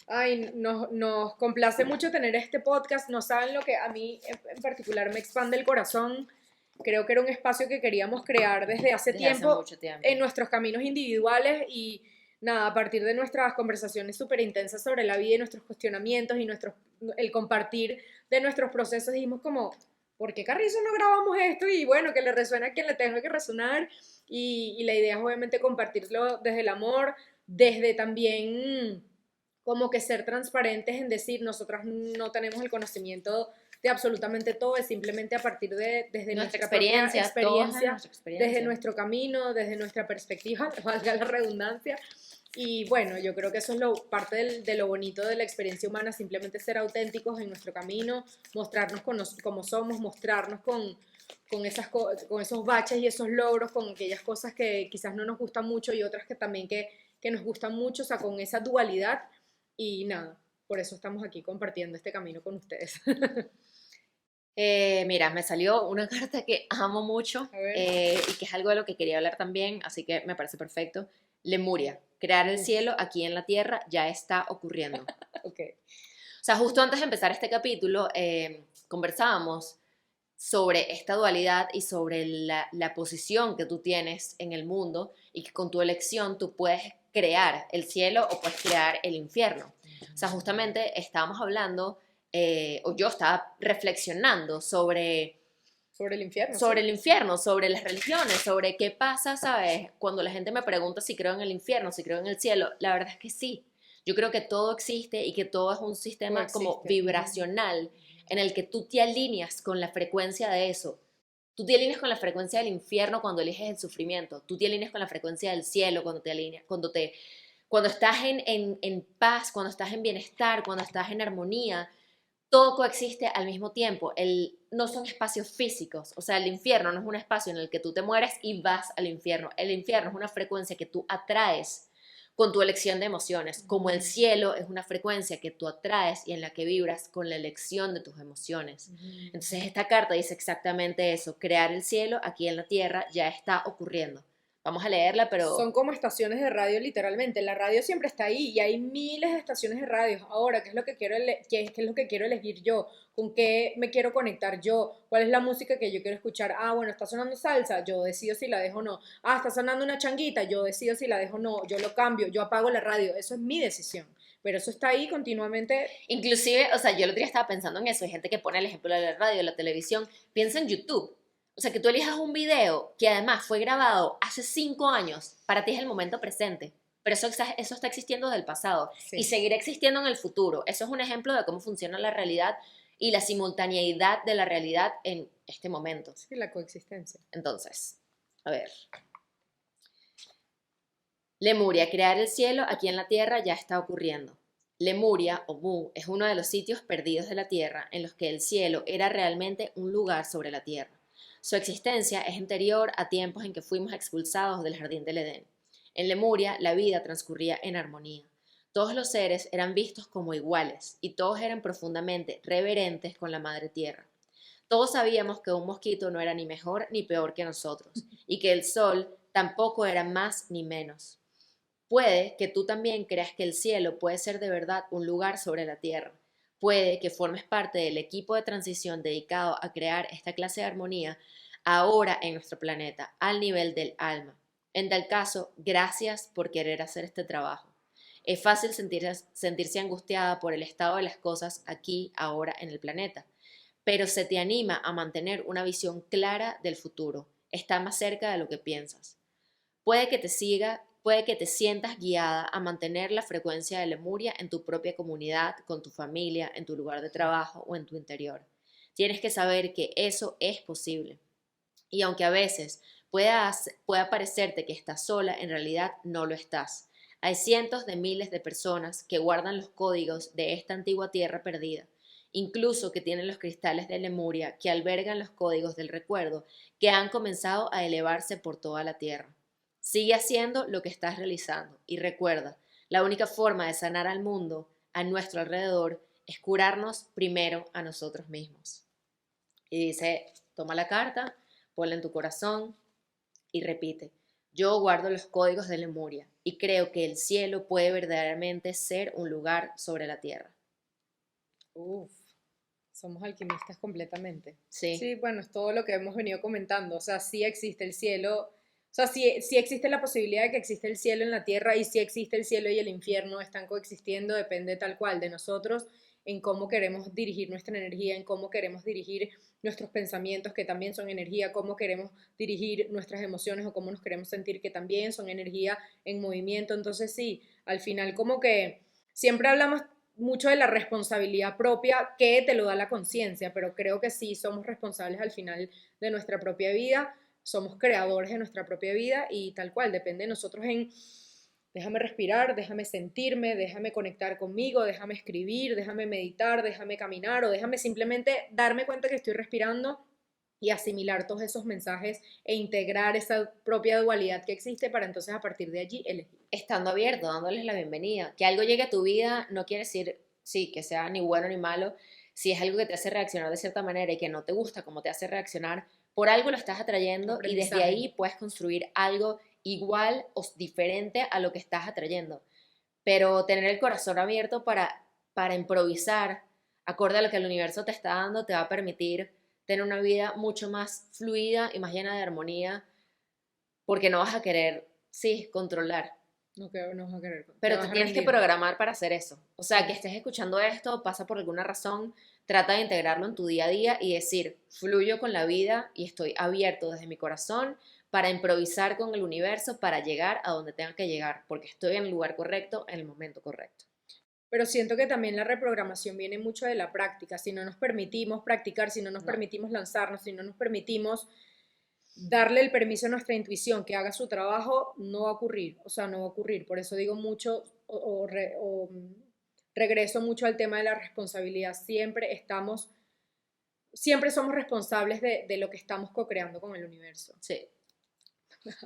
Ay, nos complace mucho tener este podcast, no saben lo que a mí en particular me expande el corazón. Creo que era un espacio que queríamos crear desde hace mucho tiempo en nuestros caminos individuales y nada, a partir de nuestras conversaciones súper intensas sobre la vida y nuestros cuestionamientos y el compartir de nuestros procesos, dijimos como, ¿por qué carrizo no grabamos esto? Y bueno, que le resuena a quien le tenga que resonar y la idea es obviamente compartirlo desde el amor, desde también como que ser transparentes en decir, nosotras no tenemos el conocimiento de absolutamente todo, es simplemente a partir de desde nuestra experiencia, desde nuestro camino, desde nuestra perspectiva, valga la redundancia. Y bueno, yo creo que eso es parte de lo bonito de la experiencia humana, simplemente ser auténticos en nuestro camino, mostrarnos como somos, mostrarnos con esos baches y esos logros, con aquellas cosas que quizás no nos gustan mucho y otras que también que nos gustan mucho, o sea, con esa dualidad. Y nada, por eso estamos aquí compartiendo este camino con ustedes. Mira, me salió una carta que amo mucho y que es algo de lo que quería hablar también, así que me parece perfecto. Lemuria, crear el cielo aquí en la tierra ya está ocurriendo. Okay. O sea, justo antes de empezar este capítulo, conversábamos sobre esta dualidad y sobre la posición que tú tienes en el mundo y que con tu elección tú puedes crear el cielo o puedes crear el infierno. O sea, justamente estábamos hablando, o yo estaba reflexionando sobre el infierno. Sobre el infierno, sobre las religiones, sobre qué pasa, ¿sabes? Cuando la gente me pregunta si creo en el infierno, si creo en el cielo, la verdad es que sí. Yo creo que todo existe y que todo es un sistema como vibracional en el que tú te alineas con la frecuencia de eso. Tú te alineas con la frecuencia del infierno cuando eliges el sufrimiento. Tú te alineas con la frecuencia del cielo cuando te alineas, cuando estás en paz, cuando estás en bienestar, cuando estás en armonía. Todo coexiste al mismo tiempo. No son espacios físicos. O sea, el infierno no es un espacio en el que tú te mueres y vas al infierno. El infierno es una frecuencia que tú atraes con tu elección de emociones, como el cielo es una frecuencia que tú atraes y en la que vibras con la elección de tus emociones. Entonces esta carta dice exactamente eso, crear el cielo aquí en la tierra ya está ocurriendo. Vamos a leerla, pero... Son como estaciones de radio literalmente, la radio siempre está ahí y hay miles de estaciones de radio. Ahora, ¿qué es lo que qué es lo que quiero elegir yo? ¿Con qué me quiero conectar yo? ¿Cuál es la música que yo quiero escuchar? Ah, bueno, está sonando salsa, yo decido si la dejo o no. Ah, está sonando una changuita, yo decido si la dejo o no. Yo lo cambio, yo apago la radio, eso es mi decisión. Pero eso está ahí continuamente. Inclusive, o sea, yo el otro día estaba pensando en eso, hay gente que pone el ejemplo de la radio, de la televisión, piensa en YouTube. O sea, que tú elijas un video que además fue grabado hace 5 años, para ti es el momento presente, pero eso está existiendo desde el pasado y seguirá existiendo en el futuro. Eso es un ejemplo de cómo funciona la realidad y la simultaneidad de la realidad en este momento. Sí, la coexistencia. Entonces, a ver. Lemuria, crear el cielo aquí en la tierra ya está ocurriendo. Lemuria, o Mu, es uno de los sitios perdidos de la tierra en los que el cielo era realmente un lugar sobre la tierra. Su existencia es anterior a tiempos en que fuimos expulsados del jardín del Edén. En Lemuria, la vida transcurría en armonía. Todos los seres eran vistos como iguales y todos eran profundamente reverentes con la madre tierra. Todos sabíamos que un mosquito no era ni mejor ni peor que nosotros y que el sol tampoco era más ni menos. Puede que tú también creas que el cielo puede ser de verdad un lugar sobre la tierra. Puede que formes parte del equipo de transición dedicado a crear esta clase de armonía ahora en nuestro planeta, al nivel del alma. En tal caso, gracias por querer hacer este trabajo. Es fácil sentirse angustiada por el estado de las cosas aquí, ahora en el planeta, pero se te anima a mantener una visión clara del futuro. Está más cerca de lo que piensas. Puede que puede que te sientas guiada a mantener la frecuencia de Lemuria en tu propia comunidad, con tu familia, en tu lugar de trabajo o en tu interior. Tienes que saber que eso es posible. Y aunque a veces pueda parecerte que estás sola, en realidad no lo estás. Hay cientos de miles de personas que guardan los códigos de esta antigua tierra perdida, incluso que tienen los cristales de Lemuria que albergan los códigos del recuerdo que han comenzado a elevarse por toda la tierra. Sigue haciendo lo que estás realizando y recuerda, la única forma de sanar al mundo a nuestro alrededor es curarnos primero a nosotros mismos. Y dice, toma la carta, ponla en tu corazón y repite, yo guardo los códigos de Lemuria y creo que el cielo puede verdaderamente ser un lugar sobre la tierra. Uf, somos alquimistas completamente. Sí, Sí, bueno, es todo lo que hemos venido comentando. O sea, sí existe el cielo. O sea, sí existe la posibilidad de que existe el cielo en la tierra y sí existe el cielo y el infierno, están coexistiendo, depende tal cual de nosotros en cómo queremos dirigir nuestra energía, en cómo queremos dirigir nuestros pensamientos, que también son energía, cómo queremos dirigir nuestras emociones o cómo nos queremos sentir, que también son energía en movimiento. Entonces sí, al final como que siempre hablamos mucho de la responsabilidad propia que te lo da la conciencia, pero creo que sí somos responsables al final de nuestra propia vida, somos creadores de nuestra propia vida y tal cual, depende de nosotros en déjame respirar, déjame sentirme, déjame conectar conmigo, déjame escribir, déjame meditar, déjame caminar o déjame simplemente darme cuenta que estoy respirando y asimilar todos esos mensajes e integrar esa propia dualidad que existe para entonces a partir de allí elegir. estando abierto, dándoles la bienvenida. Que algo llegue a tu vida no quiere decir, sí, que sea ni bueno ni malo. Si es algo que te hace reaccionar de cierta manera y que no te gusta como te hace reaccionar, por algo lo estás atrayendo y desde Aprendizaje. ahí puedes construir algo igual o diferente a lo que estás atrayendo. Pero tener el corazón abierto para improvisar, acorde a lo que el universo te está dando, te va a permitir tener una vida mucho más fluida y más llena de armonía, porque no vas a querer, sí, controlar, No vas a querer, te pero te vas a tienes que rendir. programar para hacer eso. O sea, que Sí. estés escuchando esto, pasa por alguna razón, trata de integrarlo en tu día a día y decir, fluyo con la vida y estoy abierto desde mi corazón para improvisar con el universo para llegar a donde tenga que llegar, porque estoy en el lugar correcto, en el momento correcto. Pero siento que también la reprogramación viene mucho de la práctica. Si no nos permitimos practicar, si no nos No, permitimos lanzarnos, si no nos permitimos darle el permiso a nuestra intuición que haga su trabajo, no va a ocurrir. O sea, no va a ocurrir. Por eso digo mucho regreso mucho al tema de la responsabilidad. Siempre somos responsables de lo que estamos co-creando con el universo. sí.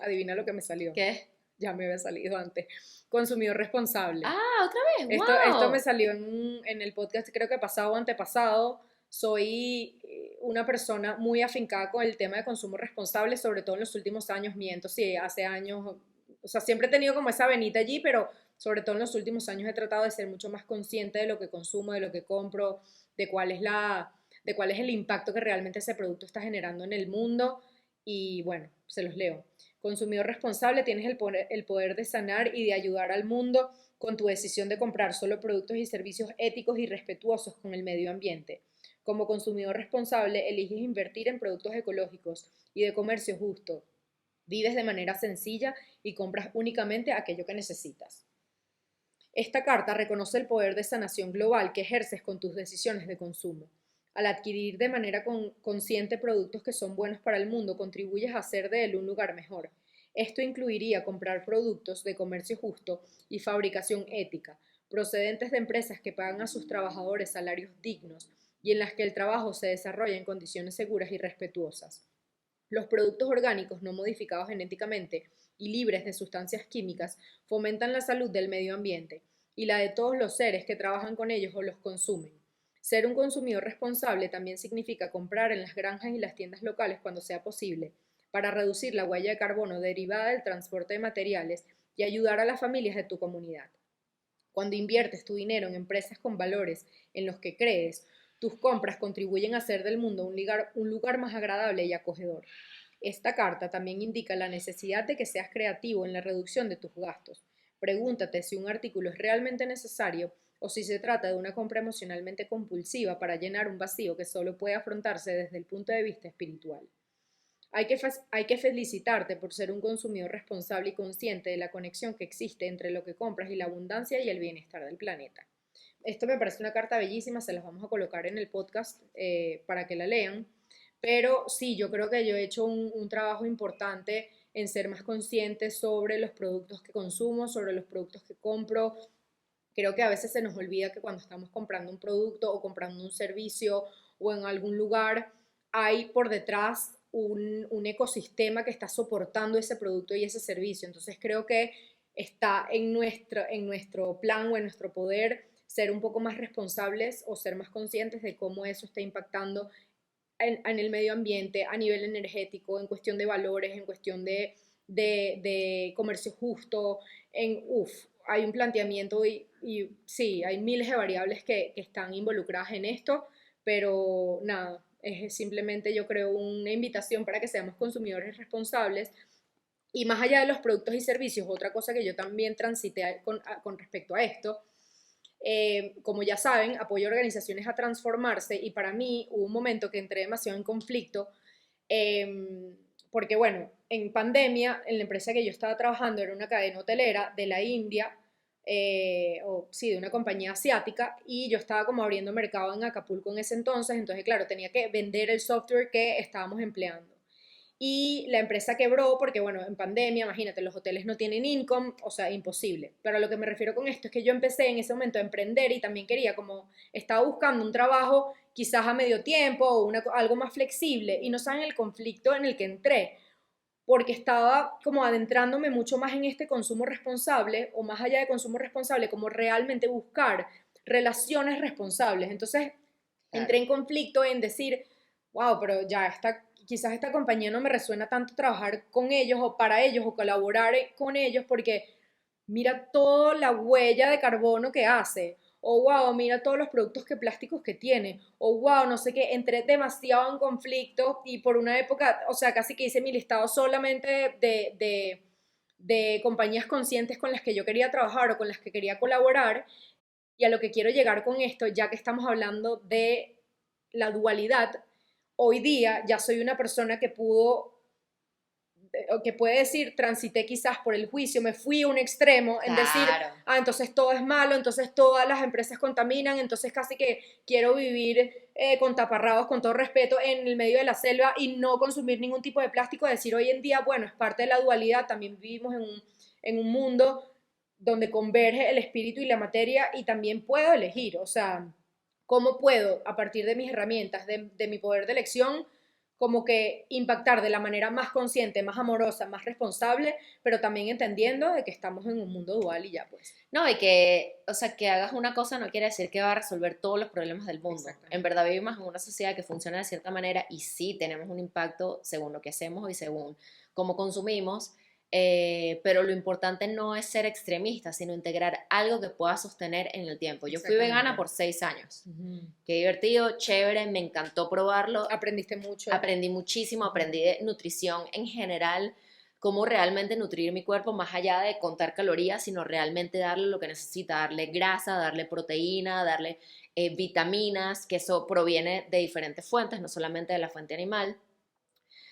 Adivina lo que me salió. ¿Qué? Ya me había salido antes. Consumidor responsable. Ah, otra vez, Esto me wow. salió en el podcast, creo que pasado o antepasado. Soy una persona muy afincada con el tema de consumo responsable, sobre todo en los últimos años. Miento, sí, hace años, o sea, siempre he tenido como esa venita allí, pero sobre todo en los últimos años he tratado de ser mucho más consciente de lo que consumo, de lo que compro, de cuál es de cuál es el impacto que realmente ese producto está generando en el mundo. Y bueno, se los leo. Consumidor responsable, tienes el poder de sanar y de ayudar al mundo con tu decisión de comprar solo productos y servicios éticos y respetuosos con el medio ambiente. Como consumidor responsable, eliges invertir en productos ecológicos y de comercio justo. Vives de manera sencilla y compras únicamente aquello que necesitas. Esta carta reconoce el poder de sanación global que ejerces con tus decisiones de consumo. Al adquirir de manera consciente productos que son buenos para el mundo, contribuyes a hacer de él un lugar mejor. Esto incluiría comprar productos de comercio justo y fabricación ética, procedentes de empresas que pagan a sus trabajadores salarios dignos y en las que el trabajo se desarrolla en condiciones seguras y respetuosas. Los productos orgánicos no modificados genéticamente y libres de sustancias químicas fomentan la salud del medio ambiente y la de todos los seres que trabajan con ellos o los consumen. Ser un consumidor responsable también significa comprar en las granjas y las tiendas locales cuando sea posible, para reducir la huella de carbono derivada del transporte de materiales y ayudar a las familias de tu comunidad. Cuando inviertes tu dinero en empresas con valores en los que crees, tus compras contribuyen a hacer del mundo un lugar más agradable y acogedor. Esta carta también indica la necesidad de que seas creativo en la reducción de tus gastos. Pregúntate si un artículo es realmente necesario o si se trata de una compra emocionalmente compulsiva para llenar un vacío que solo puede afrontarse desde el punto de vista espiritual. hay que felicitarte por ser un consumidor responsable y consciente de la conexión que existe entre lo que compras y la abundancia y el bienestar del planeta. Esto me parece una carta bellísima, se las vamos a colocar en el podcast para que la lean. Pero sí, yo creo que yo he hecho un trabajo importante en ser más consciente sobre los productos que consumo, sobre los productos que compro. Creo que a veces se nos olvida que cuando estamos comprando un producto o comprando un servicio o en algún lugar, hay por detrás un ecosistema que está soportando ese producto y ese servicio. Entonces creo que está en nuestro plan o en nuestro poder ser un poco más responsables o ser más conscientes de cómo eso está impactando en el medio ambiente, a nivel energético, en cuestión de valores, en cuestión de comercio justo, hay un planteamiento y sí, hay miles de variables que están involucradas en esto, pero nada, es simplemente yo creo una invitación para que seamos consumidores responsables y más allá de los productos y servicios, otra cosa que yo también transité con respecto a esto, como ya saben, apoyo a organizaciones a transformarse y para mí hubo un momento que entré demasiado en conflicto porque bueno, en pandemia, en la empresa que yo estaba trabajando era una cadena hotelera de la India, o sí, de una compañía asiática, y yo estaba como abriendo mercado en Acapulco en ese entonces, claro, tenía que vender el software que estábamos empleando y la empresa quebró porque, bueno, en pandemia, imagínate, los hoteles no tienen income, o sea, imposible. Pero a lo que me refiero con esto es que yo empecé en ese momento a emprender y también quería, como estaba buscando un trabajo quizás a medio tiempo o algo más flexible y no saben el conflicto en el que entré, porque estaba como adentrándome mucho más en este consumo responsable o más allá de consumo responsable, como realmente buscar relaciones responsables. Entonces entré Claro. en conflicto en decir, wow, pero ya quizás esta compañía no me resuena tanto trabajar con ellos o para ellos o colaborar con ellos porque mira toda la huella de carbono que hace, o wow, mira todos los productos que plásticos que tiene, o wow, no sé qué, entré demasiado en conflicto y por una época, o sea, casi que hice mi listado solamente de compañías conscientes con las que yo quería trabajar o con las que quería colaborar. Y a lo que quiero llegar con esto, ya que estamos hablando de la dualidad, hoy día ya soy una persona que que puede decir, transité quizás por el juicio, me fui a un extremo en decir, Claro. ah, entonces todo es malo, entonces todas las empresas contaminan, entonces casi que quiero vivir con taparrabos, con todo respeto, en el medio de la selva y no consumir ningún tipo de plástico, decir hoy en día, bueno, es parte de la dualidad, también vivimos en un mundo donde converge el espíritu y la materia y también puedo elegir, o sea, cómo puedo, a partir de mis herramientas, de mi poder de elección, como que impactar de la manera más consciente, más amorosa, más responsable, pero también entendiendo de que estamos en un mundo dual y ya pues. No, y que, o sea, que hagas una cosa no quiere decir que va a resolver todos los problemas del mundo. En Exactamente. verdad vivimos en una sociedad que funciona de cierta manera y sí tenemos un impacto según lo que hacemos y según cómo consumimos, pero lo importante no es ser extremista, sino integrar algo que pueda sostener en el tiempo. Yo fui vegana Exactamente. por 6 años. Ujú. Qué divertido, chévere, me encantó probarlo. Aprendiste mucho. Aprendí muchísimo, Ujú. aprendí de nutrición en general, cómo realmente nutrir mi cuerpo más allá de contar calorías, sino realmente darle lo que necesita, darle grasa, darle proteína, darle vitaminas, que eso proviene de diferentes fuentes, no solamente de la fuente animal.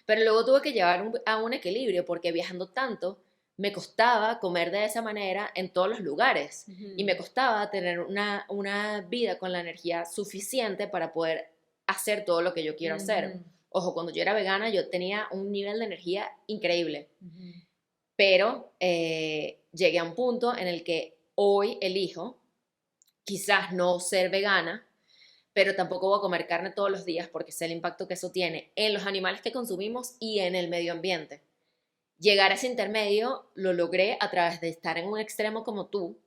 Pero luego tuve que llevar a un equilibrio porque viajando tanto me costaba comer de esa manera en todos los lugares y me Ujú. costaba tener una vida con la energía suficiente para poder hacer todo lo que yo quiero hacer. Ujú. Ojo, cuando yo era vegana yo tenía un nivel de energía increíble, Ujú. pero llegué a un punto en el que hoy elijo quizás no ser vegana, pero tampoco voy a comer carne todos los días porque sé el impacto que eso tiene en los animales que consumimos y en el medio ambiente. Llegar a ese intermedio lo logré a través de estar en un extremo como tú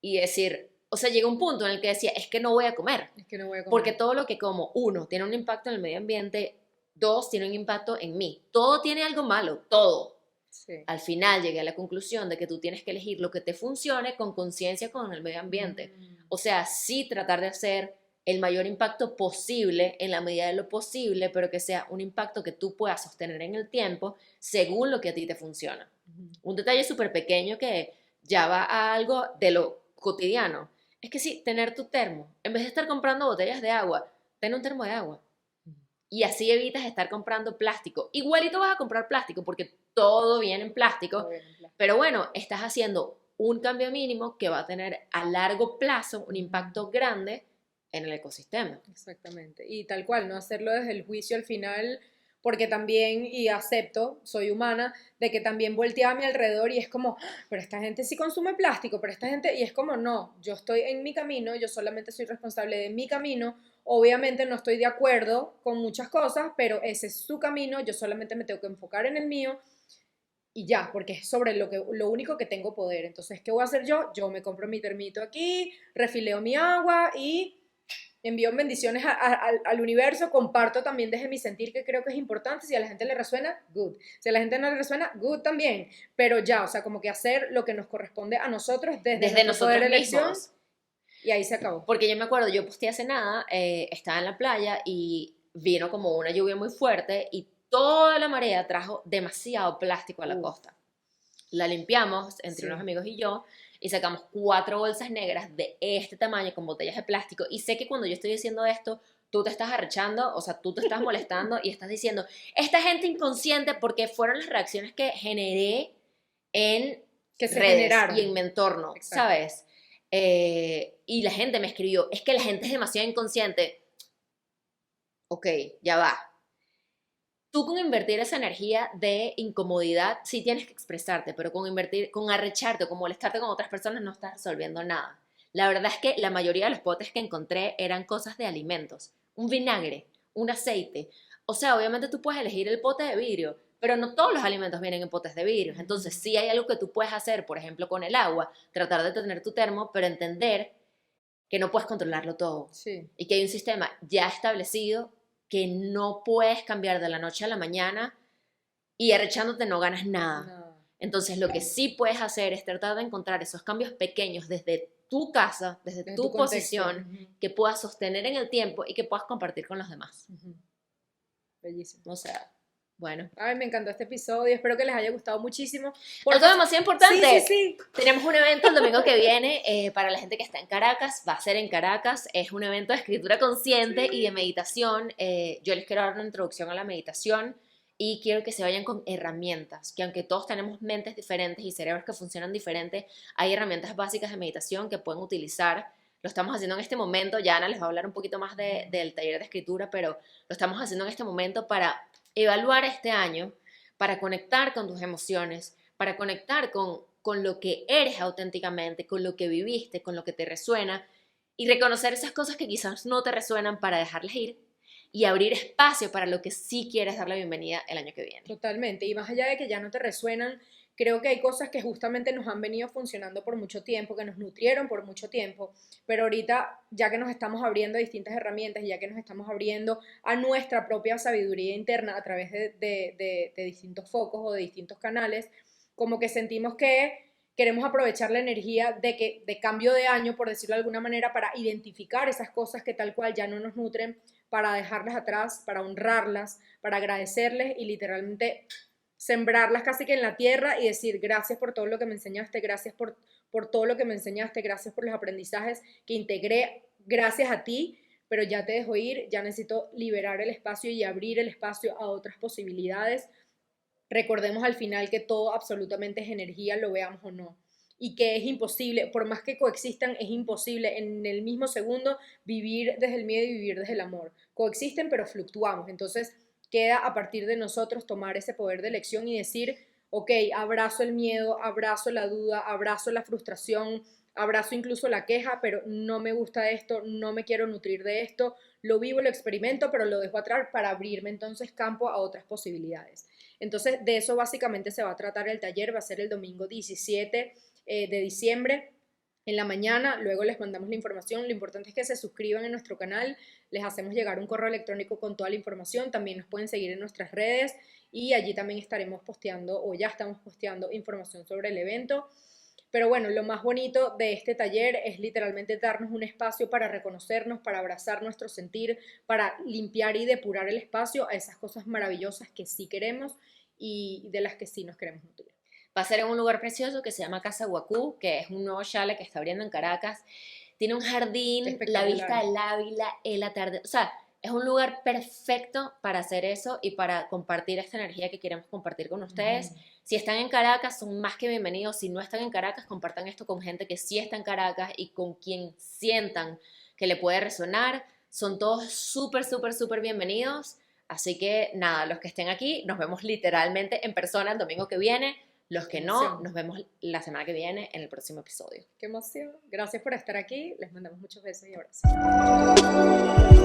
y decir, o sea, llega un punto en el que decía, es que no voy a comer, Es que no voy a porque comer. todo lo que como, uno, tiene un impacto en el medio ambiente, dos, tiene un impacto en mí. Todo tiene algo malo, todo. Sí. Al final llegué a la conclusión de que tú tienes que elegir lo que te funcione con conciencia con el medio ambiente. Mm. O sea, sí tratar de hacer el mayor impacto posible en la medida de lo posible, pero que sea un impacto que tú puedas sostener en el tiempo según lo que a ti te funciona. Ujú. Un detalle súper pequeño que ya va a algo de lo cotidiano. Es que sí, tener tu termo. En vez de estar comprando botellas de agua, ten un termo de agua. y así evitas estar comprando plástico. Igualito vas a comprar plástico porque todo viene en plástico, Obviamente. pero bueno, estás haciendo un cambio mínimo que va a tener a largo plazo un impacto grande en el ecosistema. Exactamente. Y tal cual, no hacerlo desde el juicio al final, porque también, y acepto, soy humana, de que también voltea a mi alrededor y es como, "Ah, pero esta gente sí consume plástico, pero esta gente", y es como, no, yo estoy en mi camino, yo solamente soy responsable de mi camino, obviamente no estoy de acuerdo con muchas cosas, pero ese es su camino, yo solamente me tengo que enfocar en el mío y ya, porque es sobre lo único que tengo poder. Entonces, ¿qué voy a hacer yo? Yo me compro mi termito aquí, refileo mi agua y envío bendiciones al universo, comparto también desde mi sentir que creo que es importante, si a la gente le resuena, good, si a la gente no le resuena, good también, pero ya, o sea, como que hacer lo que nos corresponde a nosotros desde Desde nuestro poder nosotros de elección mismos. y ahí se acabó. Porque yo me acuerdo, yo posteé hace nada, estaba en la playa y vino como una lluvia muy fuerte y toda la marea trajo demasiado plástico a la Uf, costa. La limpiamos entre unos sí. amigos y yo y sacamos 4 bolsas negras de este tamaño con botellas de plástico. Y sé que cuando yo estoy diciendo esto, tú te estás arrechando, o sea, tú te estás molestando y estás diciendo, esta gente inconsciente, porque fueron las reacciones que generé en Que se redes y en generaron. mi entorno, Exacto. ¿sabes? Y la gente me escribió, es que la gente es demasiado inconsciente. Ok, ya va. Tú con invertir esa energía de incomodidad sí tienes que expresarte, pero con invertir, con arrecharte o con molestarte con otras personas no estás resolviendo nada. La verdad es que la mayoría de los potes que encontré eran cosas de alimentos, un vinagre, un aceite. O sea, obviamente tú puedes elegir el pote de vidrio, pero no todos los alimentos vienen en potes de vidrio. Entonces, sí hay algo que tú puedes hacer, por ejemplo, con el agua, tratar de tener tu termo, pero entender que no puedes controlarlo todo Sí. y que hay un sistema ya establecido que no puedes cambiar de la noche a la mañana y arrechándote no ganas nada. No. Entonces lo que sí puedes hacer es tratar de encontrar esos cambios pequeños desde tu casa, desde Desde tu tu contexto. posición, que puedas sostener en el tiempo y que puedas compartir con los demás. Bellísimo. O sea, bueno. Ay, me encantó este episodio, espero que les haya gustado muchísimo. Algo Porfa, demasiado sí, sí, importante. sí. Tenemos un evento el domingo que viene para la gente que está en Caracas. Va a ser en Caracas. Es un evento de escritura consciente y de meditación. Yo les quiero dar una introducción a la meditación y quiero que se vayan con herramientas. Que aunque todos tenemos mentes diferentes y cerebros que funcionan diferentes, hay herramientas básicas de meditación que pueden utilizar. Lo estamos haciendo en este momento. Ya Ana les va a hablar un poquito más del taller de escritura, pero lo estamos haciendo en este momento para evaluar este año, para conectar con tus emociones, para conectar con lo que eres auténticamente, con lo que viviste, con lo que te resuena y reconocer esas cosas que quizás no te resuenan para dejarlas ir y abrir espacio para lo que sí quieres dar la bienvenida el año que viene. Totalmente, y más allá de que ya no te resuenan, creo que hay cosas que justamente nos han venido funcionando por mucho tiempo, que nos nutrieron por mucho tiempo, pero ahorita ya que nos estamos abriendo a distintas herramientas, ya que nos estamos abriendo a nuestra propia sabiduría interna a través de distintos focos o de distintos canales, como que sentimos que queremos aprovechar la energía de cambio de año, por decirlo de alguna manera, para identificar esas cosas que tal cual ya no nos nutren, para dejarlas atrás, para honrarlas, para agradecerles y literalmente sembrarlas casi que en la tierra y decir gracias por todo lo que me enseñaste, gracias por todo lo que me enseñaste, gracias por los aprendizajes que integré, gracias a ti, pero ya te dejo ir, ya necesito liberar el espacio y abrir el espacio a otras posibilidades. Recordemos al final que todo absolutamente es energía, lo veamos o no. Y que es imposible, por más que coexistan, es imposible en el mismo segundo vivir desde el miedo y vivir desde el amor. Coexisten, pero fluctuamos. Entonces, queda a partir de nosotros tomar ese poder de elección y decir, ok, abrazo el miedo, abrazo la duda, abrazo la frustración, abrazo incluso la queja, pero no me gusta esto, no me quiero nutrir de esto, lo vivo, lo experimento, pero lo dejo atrás para abrirme entonces campo a otras posibilidades. Entonces, de eso básicamente se va a tratar el taller, va a ser el domingo 17 de diciembre en la mañana, luego les mandamos la información, lo importante es que se suscriban en nuestro canal, les hacemos llegar un correo electrónico con toda la información, también nos pueden seguir en nuestras redes y allí también estaremos posteando o ya estamos posteando información sobre el evento. Pero bueno, lo más bonito de este taller es literalmente darnos un espacio para reconocernos, para abrazar nuestro sentir, para limpiar y depurar el espacio a esas cosas maravillosas que sí queremos y de las que sí nos queremos nutrir. Va a ser en un lugar precioso que se llama Casa Guacú, que es un nuevo chalet que está abriendo en Caracas. Tiene un jardín, la vista Espectacular. del Ávila, el atardecer. O sea, Es un lugar perfecto para hacer eso y para compartir esta energía que queremos compartir con ustedes. Si están en Caracas, son más que bienvenidos. Si no están en Caracas, compartan esto con gente que sí está en Caracas y con quien sientan que le puede resonar. Son todos súper, súper, súper bienvenidos. Así que nada, los que estén aquí, nos vemos literalmente en persona el domingo que viene. Los que no, nos vemos la semana que viene en el próximo episodio. Qué emoción. Gracias por estar aquí. Les mandamos muchos besos y abrazos.